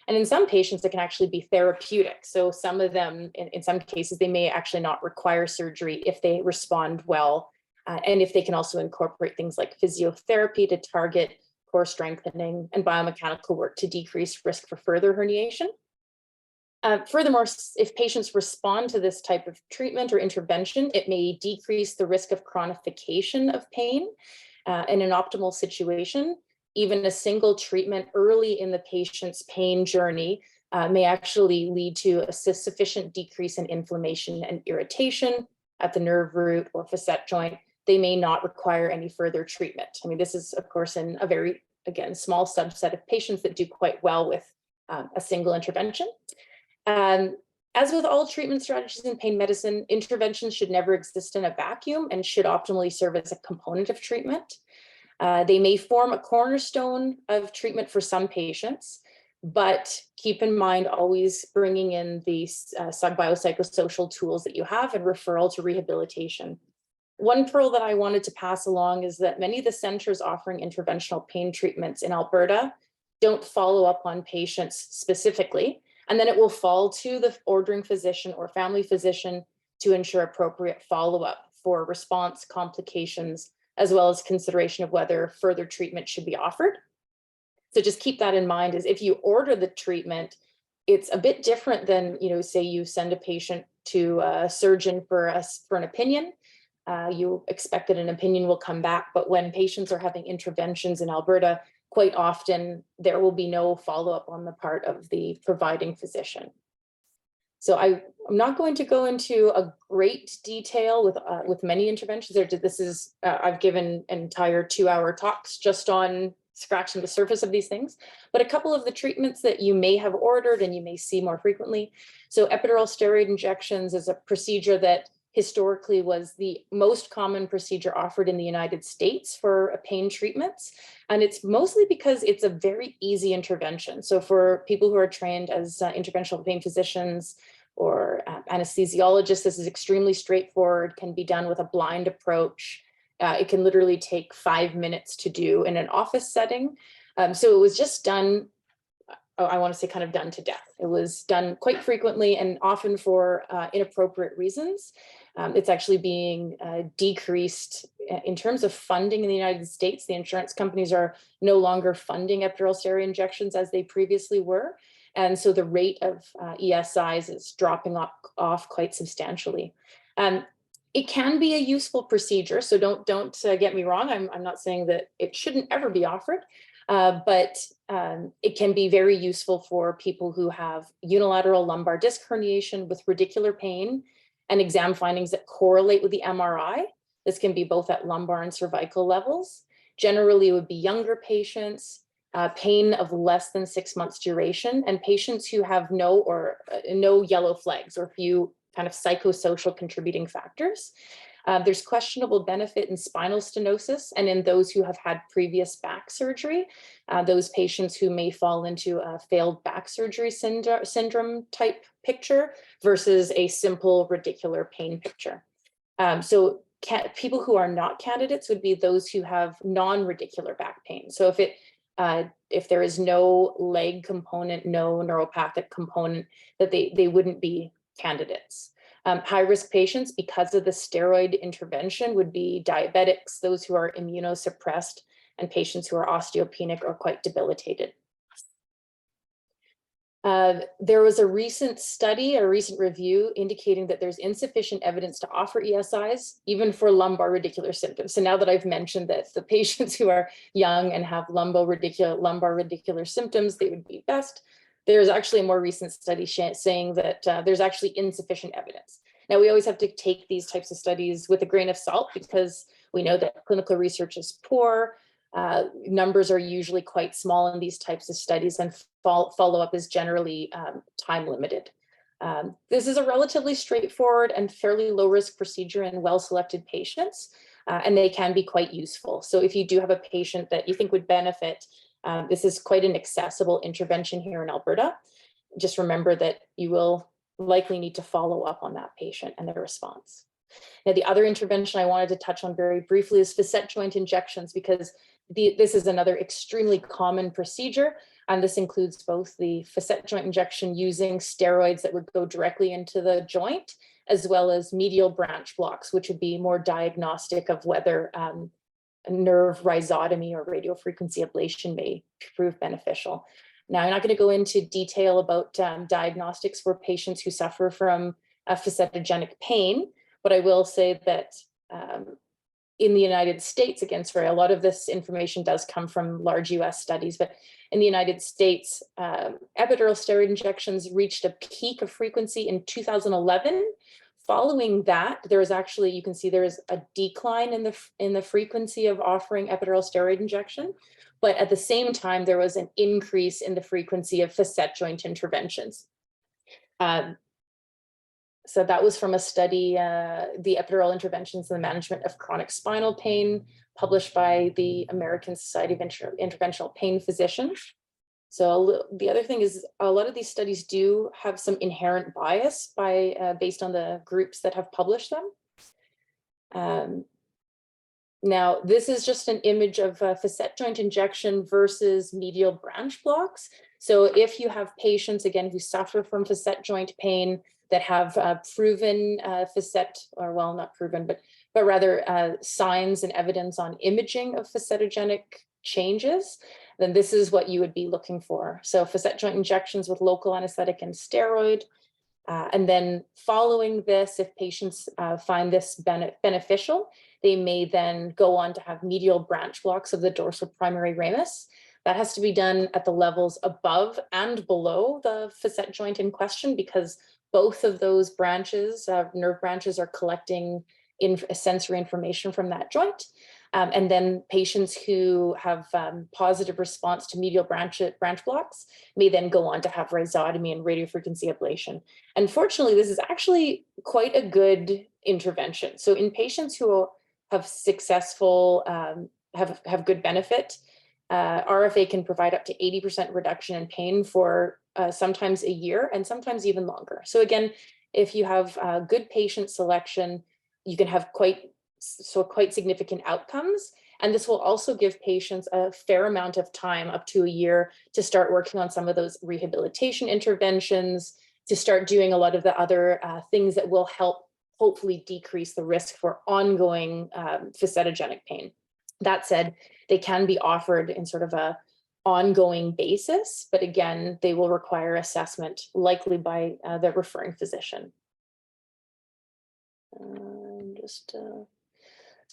And in some patients, it can actually be therapeutic. So some of them, in some cases, they may actually not require surgery if they respond well. And if they can also incorporate things like physiotherapy to target core strengthening and biomechanical work to decrease risk for further herniation. Furthermore, if patients respond to this type of treatment or intervention, it may decrease the risk of chronification of pain. In an optimal situation, even a single treatment early in the patient's pain journey may actually lead to a sufficient decrease in inflammation and irritation at the nerve root or facet joint. They may not require any further treatment. I mean, this is, of course, in a very, again, small subset of patients that do quite well with a single intervention. As with all treatment strategies in pain medicine, interventions should never exist in a vacuum and should optimally serve as a component of treatment. They may form a cornerstone of treatment for some patients, but keep in mind always bringing in the biopsychosocial tools that you have and referral to rehabilitation. One pearl that I wanted to pass along is that many of the centers offering interventional pain treatments in Alberta don't follow up on patients specifically, and then it will fall to the ordering physician or family physician to ensure appropriate follow-up for response, complications, as well as consideration of whether further treatment should be offered. So just keep that in mind, is if you order the treatment, it's a bit different than, say you send a patient to a surgeon for an opinion. You expect that an opinion will come back, but when patients are having interventions in Alberta, quite often there will be no follow-up on the part of the providing physician. So I'm not going to go into a great detail with many interventions. I've given entire 2-hour talks just on scratching the surface of these things, but a couple of the treatments that you may have ordered and you may see more frequently. So epidural steroid injections is a procedure that historically was the most common procedure offered in the United States for pain treatments. And it's mostly because it's a very easy intervention. So for people who are trained as interventional pain physicians or anesthesiologists, this is extremely straightforward, can be done with a blind approach. It can literally take 5 minutes to do in an office setting. So it was just done, I want to say kind of done to death. It was done quite frequently and often for inappropriate reasons. It's actually being decreased in terms of funding in the United States. The insurance companies are no longer funding epidural steroid injections as they previously were. And so the rate of ESIs is dropping off quite substantially. It can be a useful procedure, so don't get me wrong. I'm not saying that it shouldn't ever be offered, but it can be very useful for people who have unilateral lumbar disc herniation with radicular pain and exam findings that correlate with the MRI. This can be both at lumbar and cervical levels. Generally, it would be younger patients, pain of less than 6 months duration, and patients who have no yellow flags or few kind of psychosocial contributing factors. There's questionable benefit in spinal stenosis and in those who have had previous back surgery, those patients who may fall into a failed back surgery syndrome type picture versus a simple radicular pain picture. So people who are not candidates would be those who have non-radicular back pain. So if there is no leg component, no neuropathic component, that they wouldn't be candidates. High-risk patients, because of the steroid intervention, would be diabetics, those who are immunosuppressed, and patients who are osteopenic or quite debilitated. There was a recent study, a recent review indicating that there's insufficient evidence to offer ESIs, even for lumbar radicular symptoms. So now that I've mentioned that the patients who are young and have lumbar radicular symptoms, they would be best. There's actually a more recent study saying that there's actually insufficient evidence. Now, we always have to take these types of studies with a grain of salt because we know that clinical research is poor. Numbers are usually quite small in these types of studies, and follow-up is generally time limited. This is a relatively straightforward and fairly low-risk procedure in well-selected patients, and they can be quite useful. So if you do have a patient that you think would benefit, this is quite an accessible intervention here in Alberta. Just remember that you will likely need to follow up on that patient and their response. Now, the other intervention I wanted to touch on very briefly is facet joint injections, because this is another extremely common procedure. And this includes both the facet joint injection using steroids that would go directly into the joint, as well as medial branch blocks, which would be more diagnostic of whether nerve rhizotomy or radiofrequency ablation may prove beneficial. Now, I'm not going to go into detail about diagnostics for patients who suffer from facetogenic pain, but I will say that in the United States, again, sorry, a lot of this information does come from large US studies, but in the United States, epidural steroid injections reached a peak of frequency in 2011. Following that, there is actually, you can see there is a decline in the frequency of offering epidural steroid injection, but at the same time, there was an increase in the frequency of facet joint interventions. So that was from a study, the epidural interventions in the management of chronic spinal pain, published by the American Society of Interventional Pain Physicians. So the other thing is a lot of these studies do have some inherent bias based on the groups that have published them. Now, this is just an image of facet joint injection versus medial branch blocks. So if you have patients, again, who suffer from facet joint pain that have proven facet, or well, not proven, but rather signs and evidence on imaging of facetogenic changes, then this is what you would be looking for. So facet joint injections with local anesthetic and steroid. And then following this, if patients find this beneficial, they may then go on to have medial branch blocks of the dorsal primary ramus. That has to be done at the levels above and below the facet joint in question, because both of those branches, nerve branches, are collecting sensory information from that joint. And then patients who have positive response to medial branch blocks may then go on to have rhizotomy and radiofrequency ablation. Unfortunately, this is actually quite a good intervention. So in patients who have successful, have good benefit, RFA can provide up to 80% reduction in pain for sometimes a year and sometimes even longer. So again, if you have good patient selection, you can have quite significant outcomes. And this will also give patients a fair amount of time, up to a year, to start working on some of those rehabilitation interventions, to start doing a lot of the other things that will help hopefully decrease the risk for ongoing facetogenic pain. That said, they can be offered in sort of a ongoing basis, but again, they will require assessment, likely by the referring physician.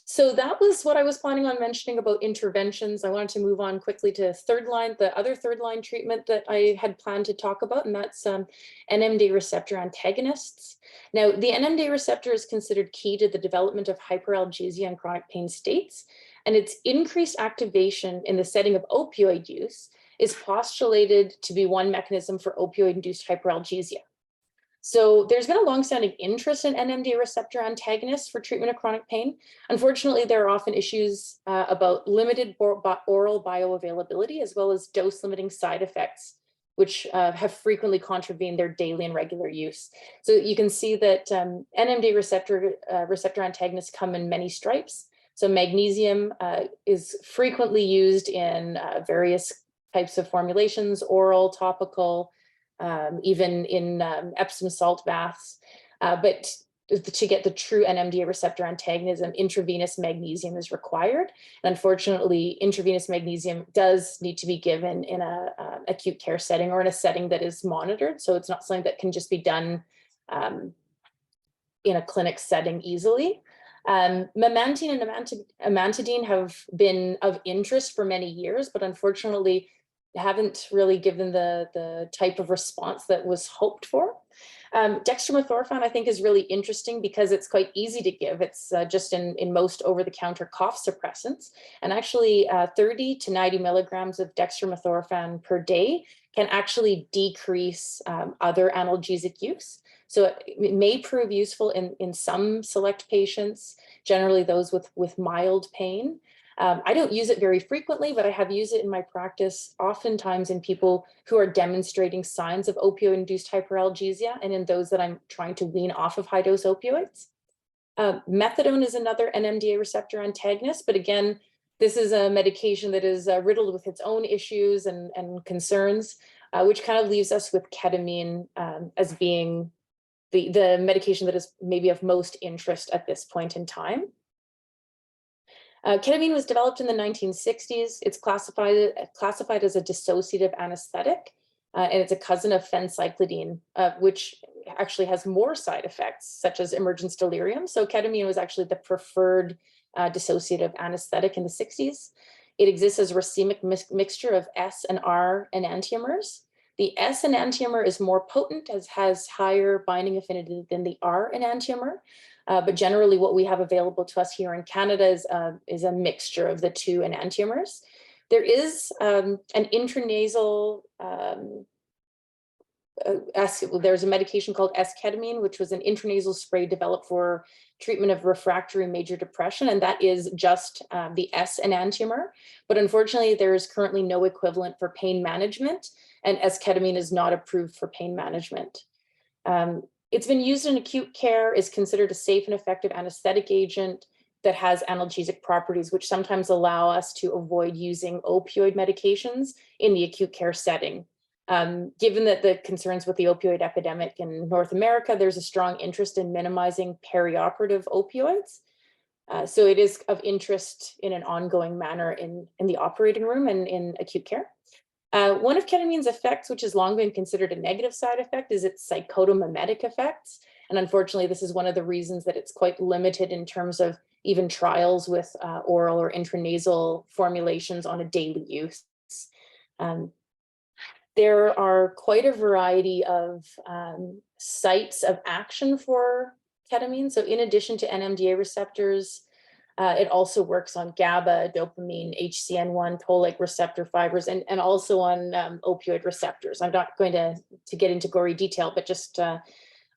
So that was what I was planning on mentioning about interventions. I wanted to move on quickly to third line, the other third line treatment that I had planned to talk about, and that's NMDA receptor antagonists. Now, the NMDA receptor is considered key to the development of hyperalgesia and chronic pain states, and its increased activation in the setting of opioid use is postulated to be one mechanism for opioid-induced hyperalgesia. So there's been a longstanding interest in NMDA receptor antagonists for treatment of chronic pain. Unfortunately, there are often issues about limited oral bioavailability, as well as dose-limiting side effects, which have frequently contravened their daily and regular use. So you can see that NMDA receptor antagonists come in many stripes. So magnesium is frequently used in various types of formulations, oral, topical, even in Epsom salt baths. But to get the true NMDA receptor antagonism, intravenous magnesium is required. And unfortunately, intravenous magnesium does need to be given in a acute care setting or in a setting that is monitored. So it's not something that can just be done in a clinic setting easily. Memantine and amantadine have been of interest for many years, but unfortunately haven't really given the type of response that was hoped for. Dextromethorphan, I think, is really interesting because it's quite easy to give. It's just in most over-the-counter cough suppressants. And actually 30 to 90 milligrams of dextromethorphan per day can actually decrease other analgesic use. So it may prove useful in some select patients, generally those with mild pain. I don't use it very frequently, but I have used it in my practice oftentimes in people who are demonstrating signs of opioid-induced hyperalgesia and in those that I'm trying to wean off of high-dose opioids. Methadone is another NMDA receptor antagonist, but again, this is a medication that is riddled with its own issues and concerns, which kind of leaves us with ketamine as being the medication that is maybe of most interest at this point in time. Ketamine was developed in the 1960s. It's classified as a dissociative anesthetic, and it's a cousin of phencyclidine, which actually has more side effects, such as emergence delirium. So ketamine was actually the preferred dissociative anesthetic in the 60s. It exists as a racemic mixture of S and R enantiomers. The S enantiomer is more potent, as has higher binding affinity than the R enantiomer. But generally what we have available to us here in Canada is a mixture of the two enantiomers. There is an intranasal there's a medication called S-ketamine, which was an intranasal spray developed for treatment of refractory major depression, and that is just the S enantiomer. But unfortunately, there is currently no equivalent for pain management, and S-ketamine is not approved for pain management. It's been used in acute care, is considered a safe and effective anesthetic agent that has analgesic properties, which sometimes allow us to avoid using opioid medications in the acute care setting. Given that the concerns with the opioid epidemic in North America, there's a strong interest in minimizing perioperative opioids. So it is of interest in an ongoing manner in the operating room and in acute care. One of ketamine's effects, which has long been considered a negative side effect, is its psychotomimetic effects. And unfortunately, this is one of the reasons that it's quite limited in terms of even trials with oral or intranasal formulations on a daily use. There are quite a variety of sites of action for ketamine. So in addition to NMDA receptors, it also works on GABA, dopamine, HCN1, toll-like receptor fibers, and also on opioid receptors. I'm not going to get into gory detail, but just I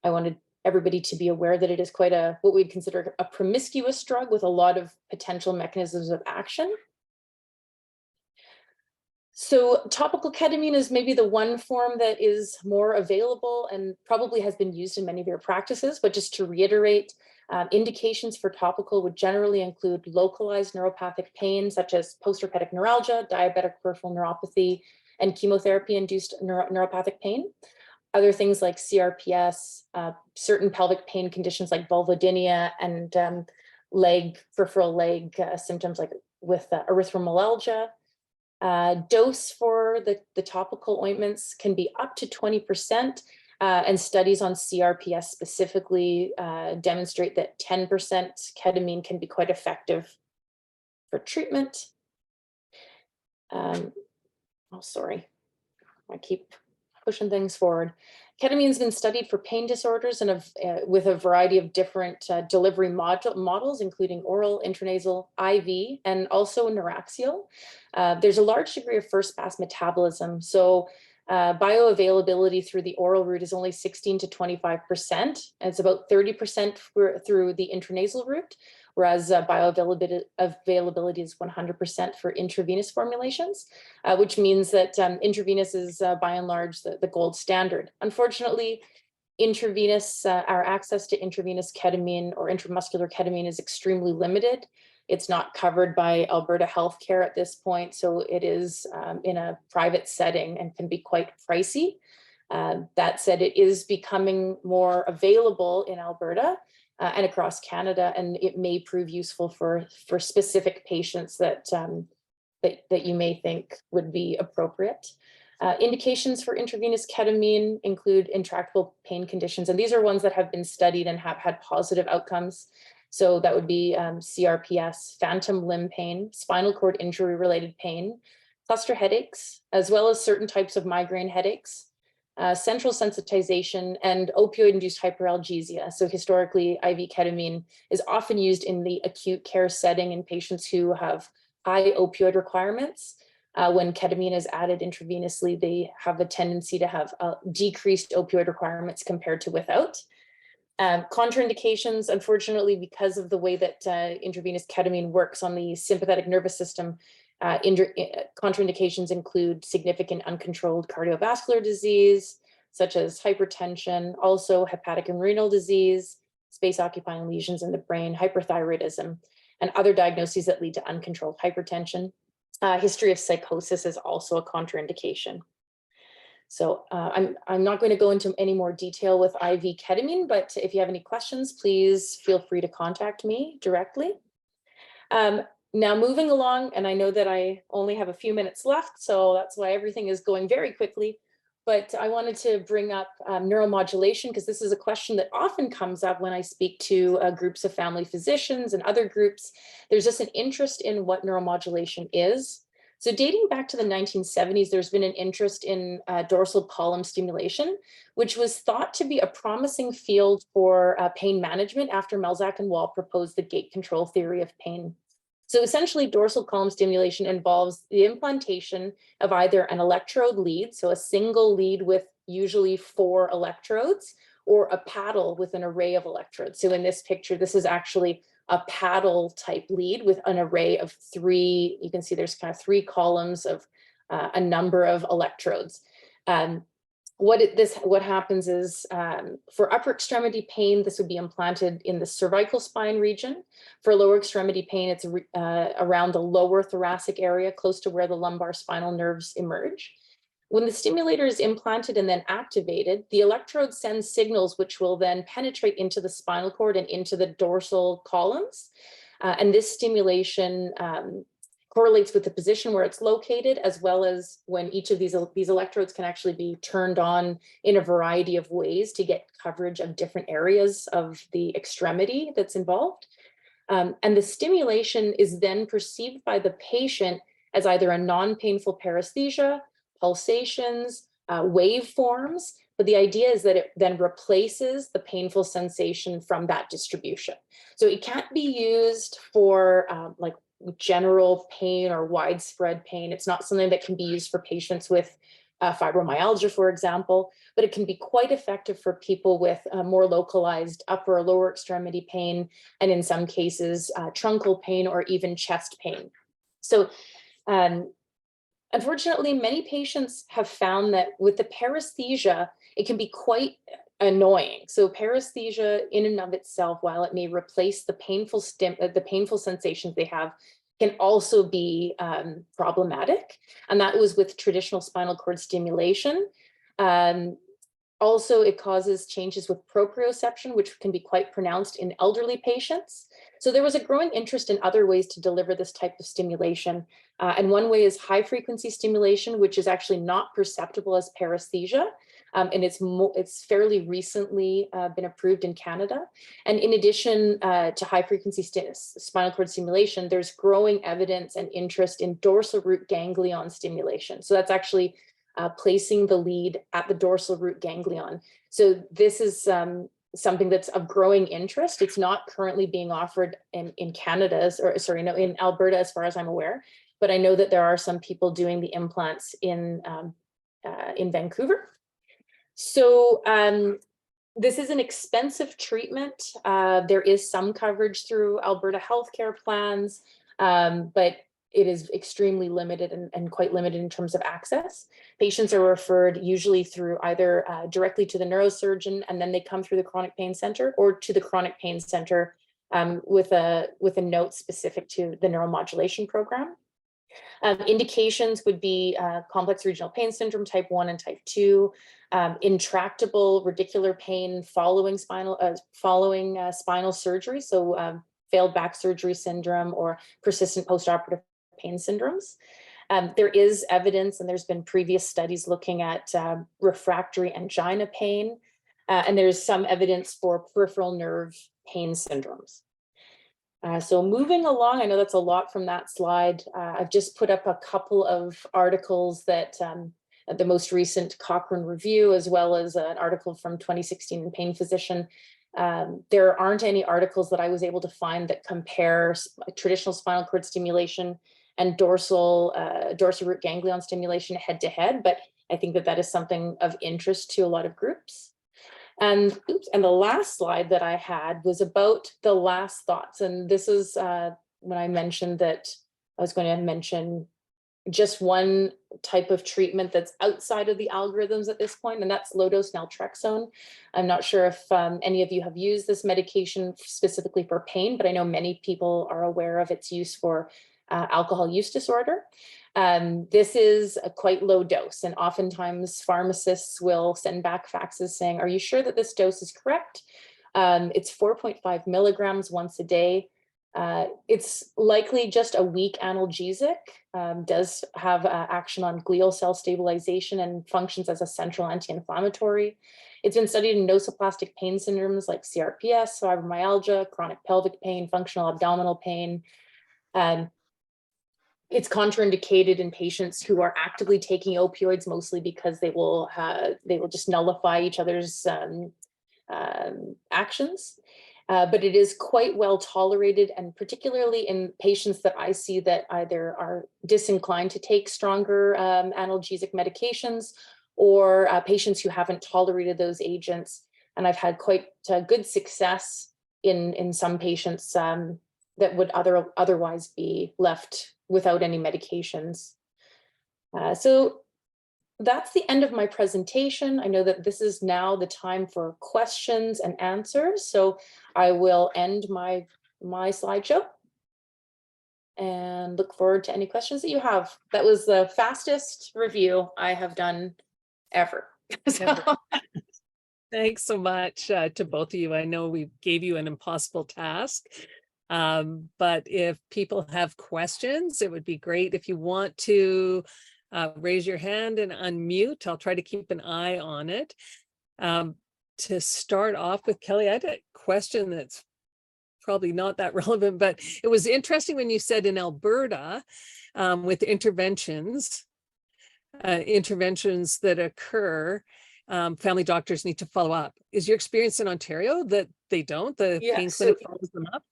wanted everybody to be aware that it is quite what we'd consider a promiscuous drug with a lot of potential mechanisms of action. So topical ketamine is maybe the one form that is more available and probably has been used in many of your practices, but just to reiterate, indications for topical would generally include localized neuropathic pain, such as postherpetic neuralgia, diabetic peripheral neuropathy, and chemotherapy-induced neuropathic pain. Other things like CRPS, certain pelvic pain conditions like vulvodynia, and peripheral leg symptoms like with erythromelalgia. Dose for the topical ointments can be up to 20%. And studies on CRPS specifically demonstrate that 10% ketamine can be quite effective for treatment. Sorry, I keep pushing things forward. Ketamine has been studied for pain disorders and with a variety of different delivery models, including oral, intranasal, IV, and also neuraxial. There's a large degree of first-pass metabolism. So bioavailability through the oral route is only 16 to 25%, and it's about 30% through the intranasal route, whereas bioavailability is 100% for intravenous formulations, which means that intravenous is by and large the gold standard. Unfortunately, our access to intravenous ketamine or intramuscular ketamine is extremely limited. It's not covered by Alberta healthcare at this point, so it is in a private setting and can be quite pricey. That said, it is becoming more available in Alberta and across Canada, and it may prove useful for specific patients that you may think would be appropriate. Indications for intravenous ketamine include intractable pain conditions, and these are ones that have been studied and have had positive outcomes. So that would be CRPS, phantom limb pain, spinal cord injury related pain, cluster headaches, as well as certain types of migraine headaches, central sensitization, and opioid-induced hyperalgesia. So historically, IV ketamine is often used in the acute care setting in patients who have high opioid requirements. When ketamine is added intravenously, they have a tendency to have decreased opioid requirements compared to without. Contraindications, unfortunately, because of the way that intravenous ketamine works on the sympathetic nervous system, contraindications include significant uncontrolled cardiovascular disease, such as hypertension, also hepatic and renal disease, space-occupying lesions in the brain, hyperthyroidism, and other diagnoses that lead to uncontrolled hypertension. History of psychosis is also a contraindication. So I'm not going to go into any more detail with IV ketamine, but if you have any questions, please feel free to contact me directly. Now moving along, and I know that I only have a few minutes left, so that's why everything is going very quickly, but I wanted to bring up neuromodulation, because this is a question that often comes up when I speak to groups of family physicians and other groups. There's just an interest in what neuromodulation is. So dating back to the 1970s, there's been an interest in dorsal column stimulation, which was thought to be a promising field for pain management after Melzack and Wall proposed the gate control theory of pain. So essentially, dorsal column stimulation involves the implantation of either an electrode lead, so a single lead with usually 4 electrodes, or a paddle with an array of electrodes. So in this picture, this is actually a paddle type lead with an array of 3, you can see there's kind of 3 columns of a number of electrodes. What happens is, for upper extremity pain, this would be implanted in the cervical spine region. For lower extremity pain, it's around the lower thoracic area, close to where the lumbar spinal nerves emerge. When the stimulator is implanted and then activated, the electrode sends signals which will then penetrate into the spinal cord and into the dorsal columns. And this stimulation correlates with the position where it's located, as well as when each of these electrodes can actually be turned on in a variety of ways to get coverage of different areas of the extremity that's involved. And the stimulation is then perceived by the patient as either a non-painful paresthesia, pulsations, waveforms, but the idea is that it then replaces the painful sensation from that distribution. So it can't be used for like general pain or widespread pain. It's not something that can be used for patients with fibromyalgia, for example, but it can be quite effective for people with more localized upper or lower extremity pain, and in some cases, truncal pain or even chest pain. So unfortunately, many patients have found that with the paresthesia, it can be quite annoying. So paresthesia in and of itself, while it may replace the painful sensations they have, can also be problematic. And that was with traditional spinal cord stimulation. Also, it causes changes with proprioception, which can be quite pronounced in elderly patients. So there was a growing interest in other ways to deliver this type of stimulation. And one way is high frequency stimulation, which is actually not perceptible as paresthesia. And it's fairly recently been approved in Canada. And in addition to high frequency spinal cord stimulation, there's growing evidence and interest in dorsal root ganglion stimulation. So that's actually placing the lead at the dorsal root ganglion. So this is something that's of growing interest. It's not currently being offered in Canada, or sorry, no, in Alberta, as far as I'm aware. But I know that there are some people doing the implants in Vancouver. So this is an expensive treatment. There is some coverage through Alberta healthcare plans, but it is extremely limited and quite limited in terms of access. Patients are referred usually through either directly to the neurosurgeon, and then they come through the chronic pain center, or to the chronic pain center with a note specific to the neuromodulation program. Indications would be complex regional pain syndrome type 1 and type 2, intractable radicular pain following spinal surgery, so failed back surgery syndrome or persistent postoperative pain syndromes. There is evidence, and there's been previous studies looking at refractory angina pain, and there's some evidence for peripheral nerve pain syndromes. So moving along, I know that's a lot from that slide. I've just put up a couple of articles that the most recent Cochrane review, as well as an article from 2016 in Pain Physician. There aren't any articles that I was able to find that compare traditional spinal cord stimulation and dorsal root ganglion stimulation head to head, but I think that is something of interest to a lot of groups. And the last slide that I had was about the last thoughts. And this is when I mentioned that I was going to mention just one type of treatment that's outside of the algorithms at this point, and that's low-dose naltrexone. I'm not sure if any of you have used this medication specifically for pain, but I know many people are aware of its use for alcohol use disorder. This is a quite low dose, and oftentimes pharmacists will send back faxes saying, are you sure that this dose is correct? It's 4.5 milligrams once a day. It's likely just a weak analgesic, does have action on glial cell stabilization and functions as a central anti-inflammatory. It's been studied in nosoplastic pain syndromes like CRPS, fibromyalgia, chronic pelvic pain, functional abdominal pain. It's contraindicated in patients who are actively taking opioids, mostly because they will just nullify each other's actions. But it is quite well tolerated, and particularly in patients that I see that either are disinclined to take stronger analgesic medications, or patients who haven't tolerated those agents. And I've had quite good success in some patients that would otherwise be left without any medications. So that's the end of my presentation. I know that this is now the time for questions and answers. So I will end my slideshow and look forward to any questions that you have. That was the fastest review I have done ever. Thanks so much to both of you. I know we gave you an impossible task, but if people have questions, it would be great if you want to raise your hand and unmute. I'll try to keep an eye on it. To start off with, Kelly, I had a question that's probably not that relevant, but it was interesting when you said in Alberta with interventions that occur, family doctors need to follow up. Is your experience in Ontario that they don't? The pain clinic follows them up?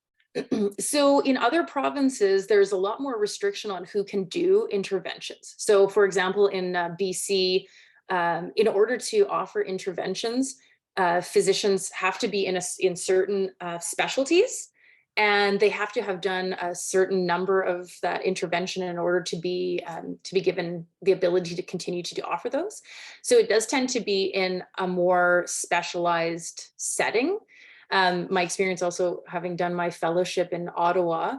So in other provinces, there's a lot more restriction on who can do interventions. So for example, in BC, in order to offer interventions, physicians have to be in certain specialties, and they have to have done a certain number of that intervention in order to be given the ability to continue to offer those. So it does tend to be in a more specialized setting. My experience also having done my fellowship in Ottawa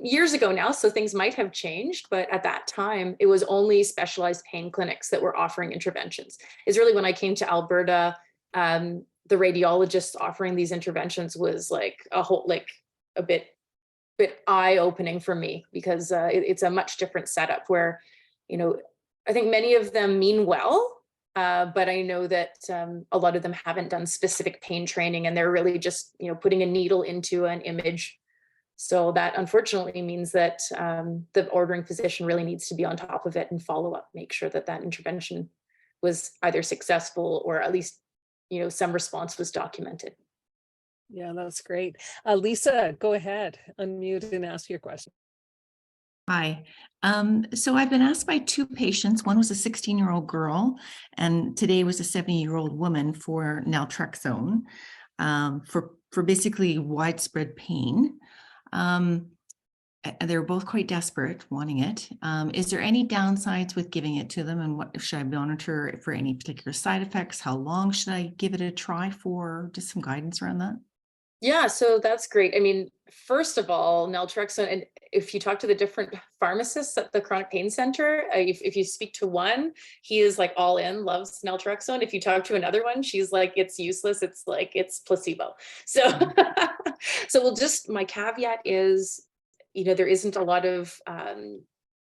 years ago now, so things might have changed, but at that time, it was only specialized pain clinics that were offering interventions. It's really when I came to Alberta, the radiologists offering these interventions was like a bit eye-opening for me, because it's a much different setup where, I think many of them mean well, but I know that a lot of them haven't done specific pain training, and they're really just, putting a needle into an image. So that unfortunately means that the ordering physician really needs to be on top of it and follow up, make sure that that intervention was either successful or at least, some response was documented. Yeah, that's great. Lisa, go ahead, unmute and ask your question. Hi. So I've been asked by two patients. One was a 16-year-old girl, and today was a 70-year-old woman for naltrexone for basically widespread pain. They were both quite desperate, wanting it. Is there any downsides with giving it to them, and what should I monitor for any particular side effects? How long should I give it a try for? Just some guidance around that. Yeah, so that's great. I mean, first of all, naltrexone, and if you talk to the different pharmacists at the chronic pain center, if you speak to one, he is like all in, loves naltrexone. If you talk to another one, she's like, it's useless. It's like, it's placebo. So, my caveat is, there isn't a lot of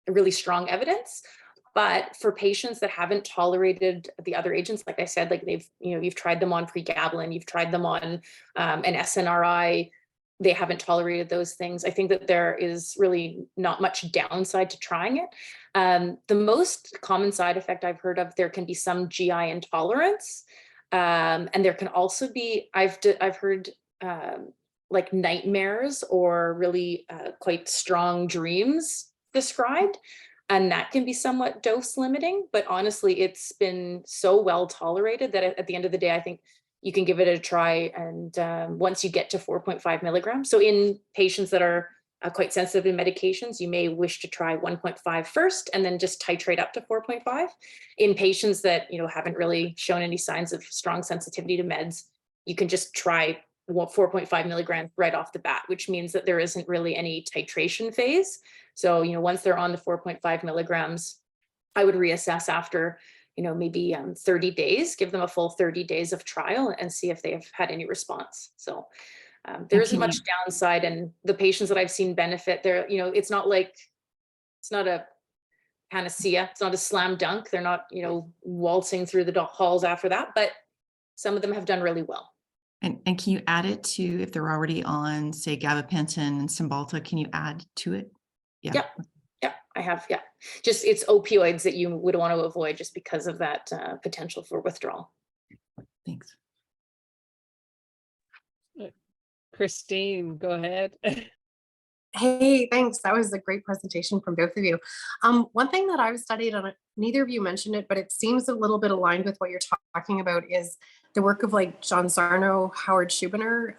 really strong evidence. But for patients that haven't tolerated the other agents, like I said, like you've tried them on pregabalin, you've tried them on an SNRI, they haven't tolerated those things. I think that there is really not much downside to trying it. The most common side effect I've heard of, there can be some GI intolerance, and there can also be, I've heard like nightmares or really quite strong dreams described. And that can be somewhat dose limiting, but honestly, it's been so well tolerated that at the end of the day, I think you can give it a try. And once you get to 4.5 milligrams, so in patients that are quite sensitive to medications, you may wish to try 1.5 first and then just titrate up to 4.5. In patients that haven't really shown any signs of strong sensitivity to meds, you can just try 4.5 milligrams right off the bat, which means that there isn't really any titration phase. So, once they're on the 4.5 milligrams, I would reassess after, maybe 30 days, give them a full 30 days of trial and see if they have had any response. So there isn't much downside, and the patients that I've seen benefit, it's not a panacea. It's not a slam dunk. They're not, waltzing through the halls after that, but some of them have done really well. And can you add it to, if they're already on, say, gabapentin and Cymbalta, can you add to it? Yeah, I have. Yeah, just it's opioids that you would want to avoid just because of that potential for withdrawal. Thanks. Christine, go ahead. Hey, thanks. That was a great presentation from both of you. One thing that I've studied, and neither of you mentioned it, but it seems a little bit aligned with what you're talking about, is the work of like John Sarno, Howard Schubiner.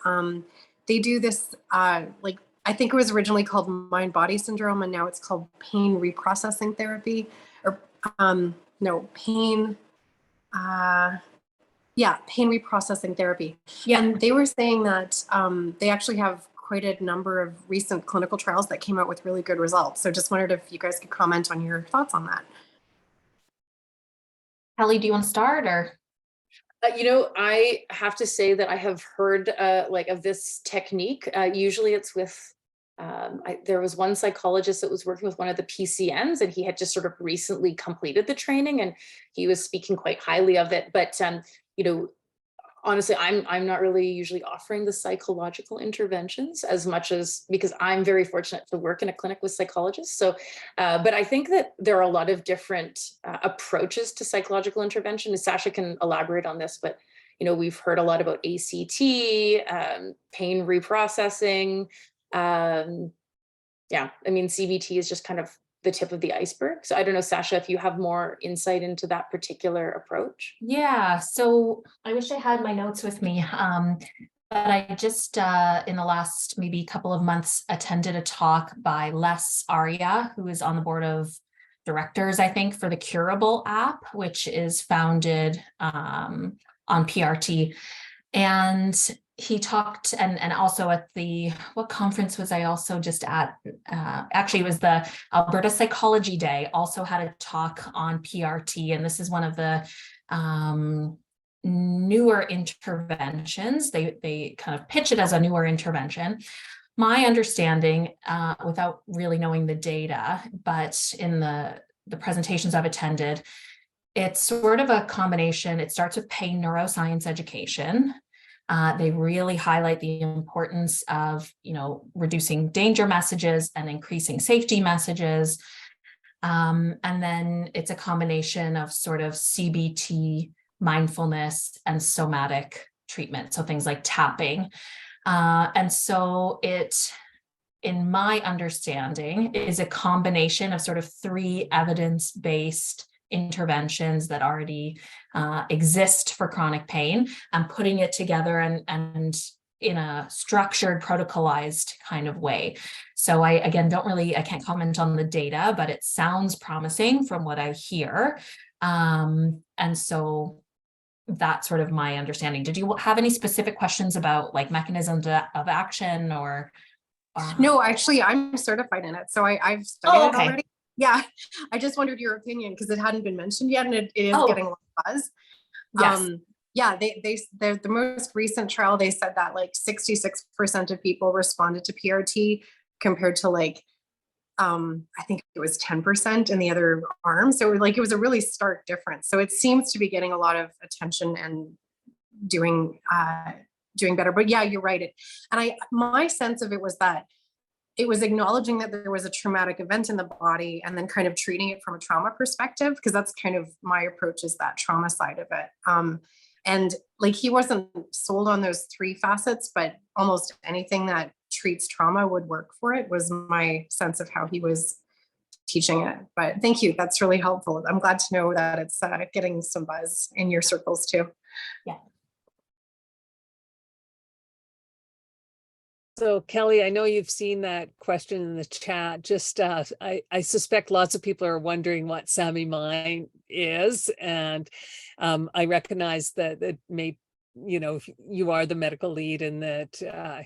They do this, like, I think it was originally called mind-body syndrome, and now it's called pain reprocessing therapy, or no, pain, yeah, pain reprocessing therapy. Yeah. And they were saying that they actually have quite a number of recent clinical trials that came out with really good results. So just wondered if you guys could comment on your thoughts on that. Kelly, do you want to start or? I have to say that I have heard like of this technique. Usually it's with, there was one psychologist that was working with one of the PCNs, and he had just sort of recently completed the training, and he was speaking quite highly of it. But, honestly, I'm not really usually offering the psychological interventions as much as, because I'm very fortunate to work in a clinic with psychologists. So, but I think that there are a lot of different approaches to psychological intervention. And Sasha can elaborate on this, but we've heard a lot about ACT, pain reprocessing. Yeah, I mean, CBT is just kind of the tip of the iceberg. So I don't know, Sasha, if you have more insight into that particular approach. Yeah, so I wish I had my notes with me. But I just, in the last maybe couple of months, attended a talk by Les Aria, who is on the board of directors, I think, for the Curable app, which is founded on PRT. And he talked, and also at what conference was I also just at? Actually, it was the Alberta Psychology Day, also had a talk on PRT. And this is one of the newer interventions. They kind of pitch it as a newer intervention. My understanding, without really knowing the data, but in the presentations I've attended, it's sort of a combination. It starts with pain neuroscience education. They really highlight the importance of, reducing danger messages and increasing safety messages. And then it's a combination of sort of CBT, mindfulness, and somatic treatment. So things like tapping. And so it, in my understanding, is a combination of sort of 3 evidence-based interventions that already exist for chronic pain, and putting it together and in a structured, protocolized kind of way. So I can't comment on the data, but it sounds promising from what I hear. And so that's sort of my understanding. Did you have any specific questions about like mechanisms of action or? No, actually, I'm certified in it. So I've studied it already. Yeah, I just wondered your opinion because it hadn't been mentioned yet, and it is getting a lot of buzz. Yes. Yeah, the most recent trial, they said that like 66% of people responded to PRT compared to like, I think it was 10% in the other arm. So like it was a really stark difference. So it seems to be getting a lot of attention and doing better. But yeah, you're right. My sense of it was that it was acknowledging that there was a traumatic event in the body and then kind of treating it from a trauma perspective, because that's kind of my approach, is that trauma side of it. And like he wasn't sold on those 3 facets, but almost anything that treats trauma would work for it, was my sense of how he was teaching it. But thank you. That's really helpful. I'm glad to know that it's getting some buzz in your circles too. Yeah. So Kelly, I know you've seen that question in the chat. Just I suspect lots of people are wondering what Sami Mind is, and I recognize that it may, you are the medical lead, and that,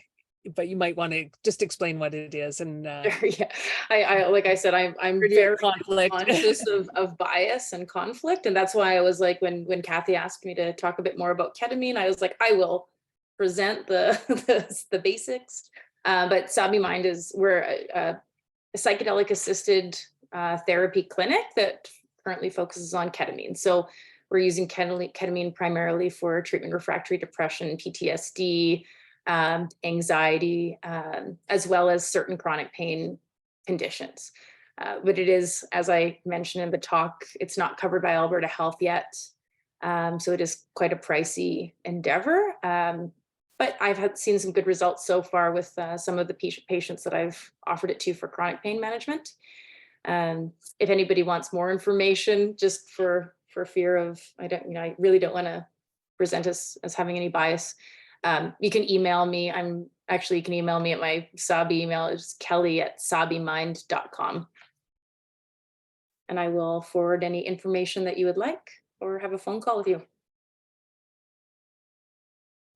but you might want to just explain what it is. And Yeah, I like I said, I'm very conscious of bias and conflict, and that's why I was like, when Kathy asked me to talk a bit more about ketamine, I was like, I will present the basics. But Sami Mind we're a psychedelic assisted therapy clinic that currently focuses on ketamine. So we're using ketamine primarily for treatment refractory depression, PTSD, anxiety, as well as certain chronic pain conditions. But it is, as I mentioned in the talk, it's not covered by Alberta Health yet. So it is quite a pricey endeavor. but I've seen some good results so far with some of the patients that I've offered it to for chronic pain management. If anybody wants more information, just for fear of, I really don't want to present us as having any bias, you can email me. You can email me at my Sabi email. It's kelly@sabimind.com. And I will forward any information that you would like or have a phone call with you.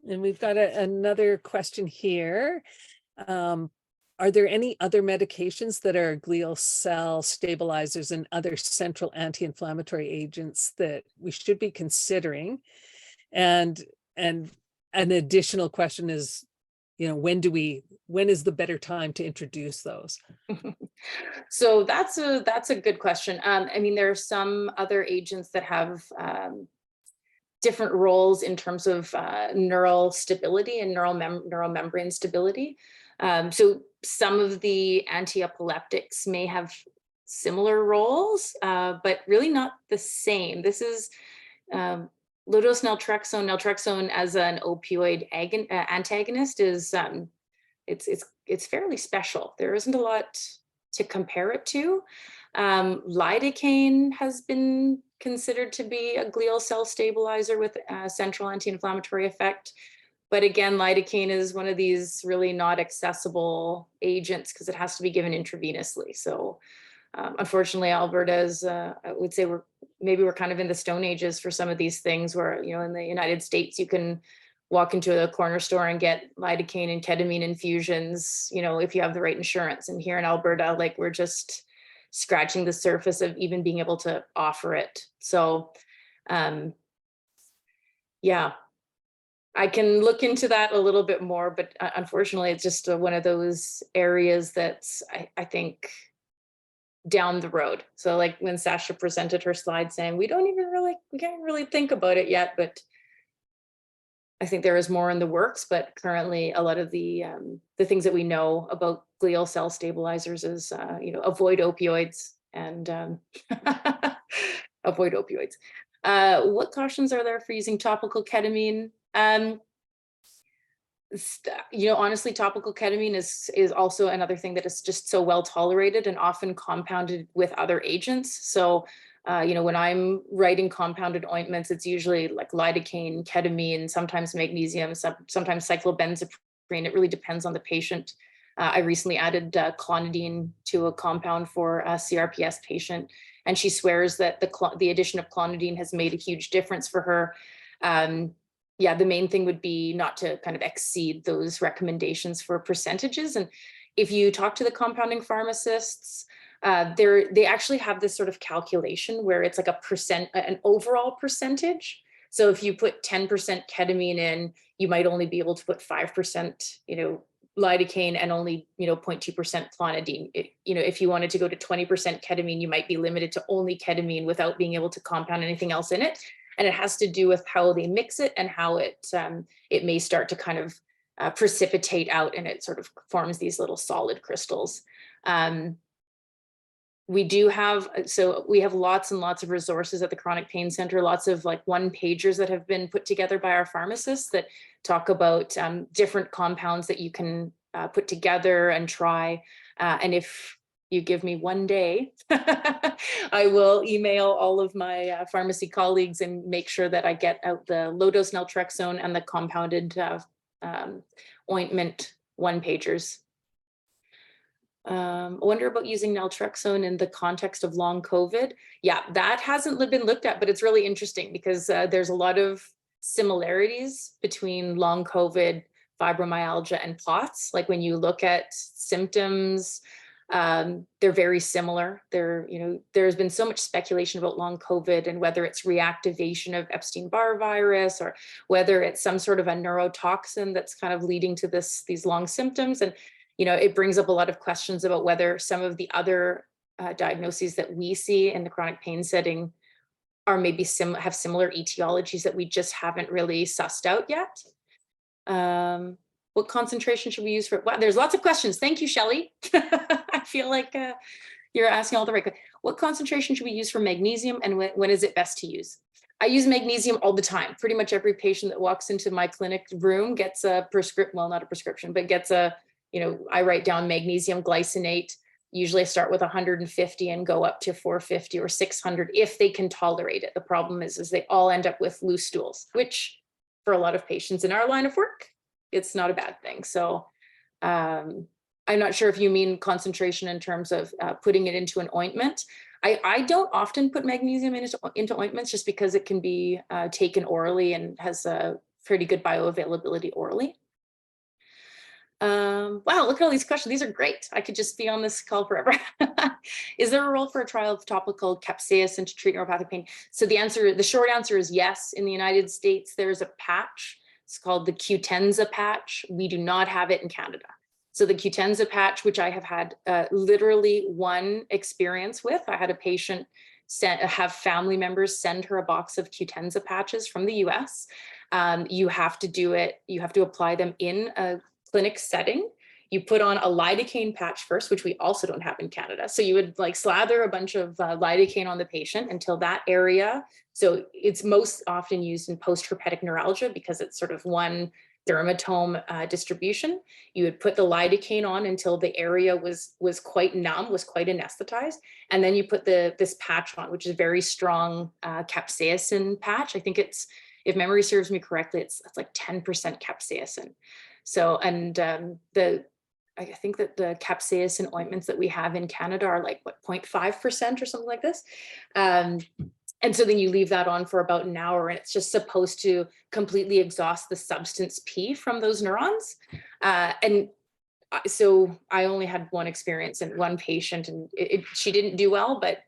And we've got another question here. Are there any other medications that are glial cell stabilizers and other central anti-inflammatory agents that we should be considering? And an additional question is, when is the better time to introduce those? So that's a good question. I mean, there are some other agents that have different roles in terms of neural stability and neural membrane stability. So some of the anti-epileptics may have similar roles, but really not the same. This is low-dose naltrexone. Naltrexone as an opioid antagonist is it's fairly special. There isn't a lot to compare it to. Lidocaine has been considered to be a glial cell stabilizer with a central anti-inflammatory effect. But again, lidocaine is one of these really not accessible agents because it has to be given intravenously. So unfortunately, Alberta is, I would say we're kind of in the Stone Ages for some of these things where, in the United States, you can walk into a corner store and get lidocaine and ketamine infusions, if you have the right insurance. And here in Alberta, like, we're just scratching the surface of even being able to offer it. So yeah, I can look into that a little bit more, but unfortunately, it's just one of those areas that's, I think, down the road. So like when Sasha presented her slide saying, we can't really think about it yet, but I think there is more in the works. But currently a lot of the things that we know about glial cell stabilizers is, avoid opioids and avoid opioids. What cautions are there for using topical ketamine? Honestly, topical ketamine is also another thing that is just so well tolerated and often compounded with other agents. So, when I'm writing compounded ointments, it's usually like lidocaine, ketamine, sometimes magnesium, sometimes cyclobenzaprine. It really depends on the patient. I recently added clonidine to a compound for a CRPS patient, and she swears that the addition of clonidine has made a huge difference for her. Yeah, the main thing would be not to kind of exceed those recommendations for percentages. And if you talk to the compounding pharmacists, they actually have this sort of calculation where it's like an overall percentage. So if you put 10% ketamine in, you might only be able to put 5%, lidocaine and only, 0.2% clonidine. If you wanted to go to 20% ketamine, you might be limited to only ketamine without being able to compound anything else in it. And it has to do with how they mix it and how it may start to kind of precipitate out, and it sort of forms these little solid crystals. We have lots and lots of resources at the Chronic Pain Center, lots of like one-pagers that have been put together by our pharmacists that talk about different compounds that you can put together and try. And if you give me one day, I will email all of my pharmacy colleagues and make sure that I get out the low-dose naltrexone and the compounded ointment one-pagers. I wonder about using naltrexone in the context of long COVID. Yeah, that hasn't been looked at, but it's really interesting because there's a lot of similarities between long COVID, fibromyalgia, and POTS. Like when you look at symptoms, they're very similar. There's been so much speculation about long COVID and whether it's reactivation of Epstein-Barr virus or whether it's some sort of a neurotoxin that's kind of leading to these long symptoms. And it brings up a lot of questions about whether some of the other diagnoses that we see in the chronic pain setting are maybe have similar etiologies that we just haven't really sussed out yet. What concentration should we use for? Wow, there's lots of questions. Thank you, Shelley. I feel like you're asking all the right questions. What concentration should we use for magnesium, and when is it best to use? I use magnesium all the time. Pretty much every patient that walks into my clinic room gets a prescription, well, not a prescription, but gets a, I write down magnesium glycinate. Usually I start with 150 and go up to 450 or 600 if they can tolerate it. The problem is they all end up with loose stools, which for a lot of patients in our line of work, it's not a bad thing. So I'm not sure if you mean concentration in terms of putting it into an ointment. I don't often put magnesium into ointments just because it can be taken orally and has a pretty good bioavailability orally. Wow, look at all these questions. These are great. I could just be on this call forever. Is there a role for a trial of topical capsaicin to treat neuropathic pain? So the short answer is yes. In the United States, there's a patch. It's called the Qutenza patch. We do not have it in Canada. So the Qutenza patch, which I have had literally one experience with, I had a patient have family members send her a box of Qutenza patches from the US. You have to do it, you have to apply them in a clinic setting. You put on a lidocaine patch first, which we also don't have in Canada. So you would like slather a bunch of lidocaine on the patient until that area. So it's most often used in post-herpetic neuralgia because it's sort of one dermatome distribution. You would put the lidocaine on until the area was quite numb, was quite anesthetized. And then you put this patch on, which is a very strong capsaicin patch. I think it's, if memory serves me correctly, it's like 10% capsaicin. So, and I think that the capsaicin ointments that we have in Canada are like, what, 0.5% or something like this. And so then you leave that on for about an hour and it's just supposed to completely exhaust the substance P from those neurons. So I only had one experience and one patient and she didn't do well, but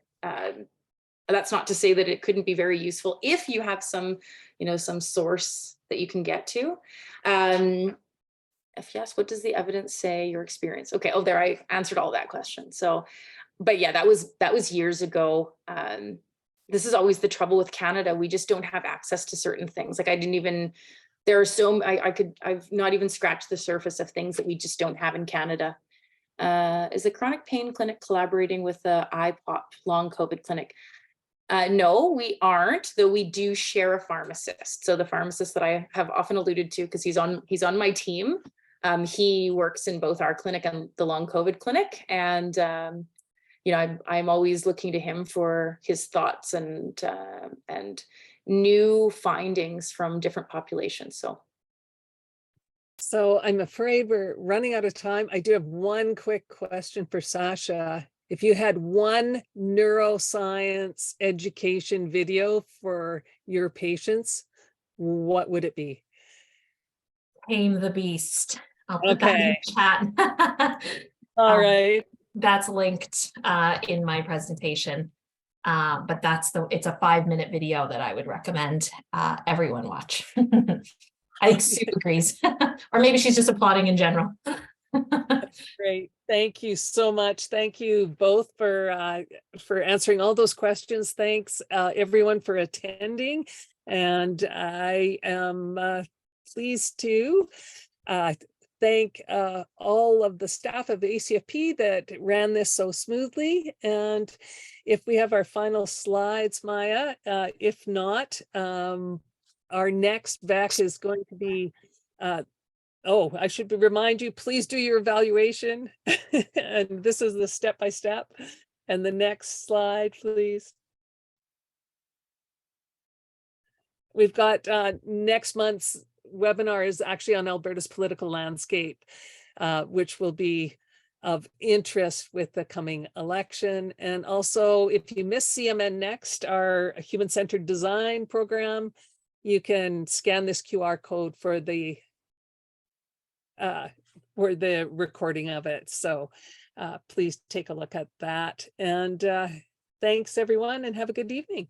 that's not to say that it couldn't be very useful if you have some, some source that you can get to. If yes, what does the evidence say your experience? Okay, oh, there, I answered all that question. So, but yeah, that was years ago. This is always the trouble with Canada. We just don't have access to certain things. Like I didn't even, there are so, I've not even scratched the surface of things that we just don't have in Canada. Is the chronic pain clinic collaborating with the IPOP long COVID clinic? No, we aren't, though we do share a pharmacist. So the pharmacist that I have often alluded to, because he's on my team, he works in both our clinic and the long COVID clinic. And, I'm always looking to him for his thoughts and new findings from different populations. So I'm afraid we're running out of time. I do have one quick question for Sasha. If you had one neuroscience education video for your patients, what would it be? Tame the beast. I'll put that in the chat. All right. That's linked in my presentation. But it's a 5-minute video that I would recommend everyone watch. I think Sue agrees. Or maybe she's just applauding in general. Great. Thank you so much. Thank you both for answering all those questions. Thanks everyone for attending. And I am pleased to thank all of the staff of the ACFP that ran this so smoothly. And if we have our final slides, Maya, if not, our next VAC is going to be, oh, I should remind you, please do your evaluation. And this is the step-by-step. And the next slide, please. We've got next month's webinar is actually on Alberta's political landscape, which will be of interest with the coming election. And also, if you miss CMN Next, our human-centered design program, you can scan this QR code for the recording of it. So please take a look at that. And thanks everyone and have a good evening.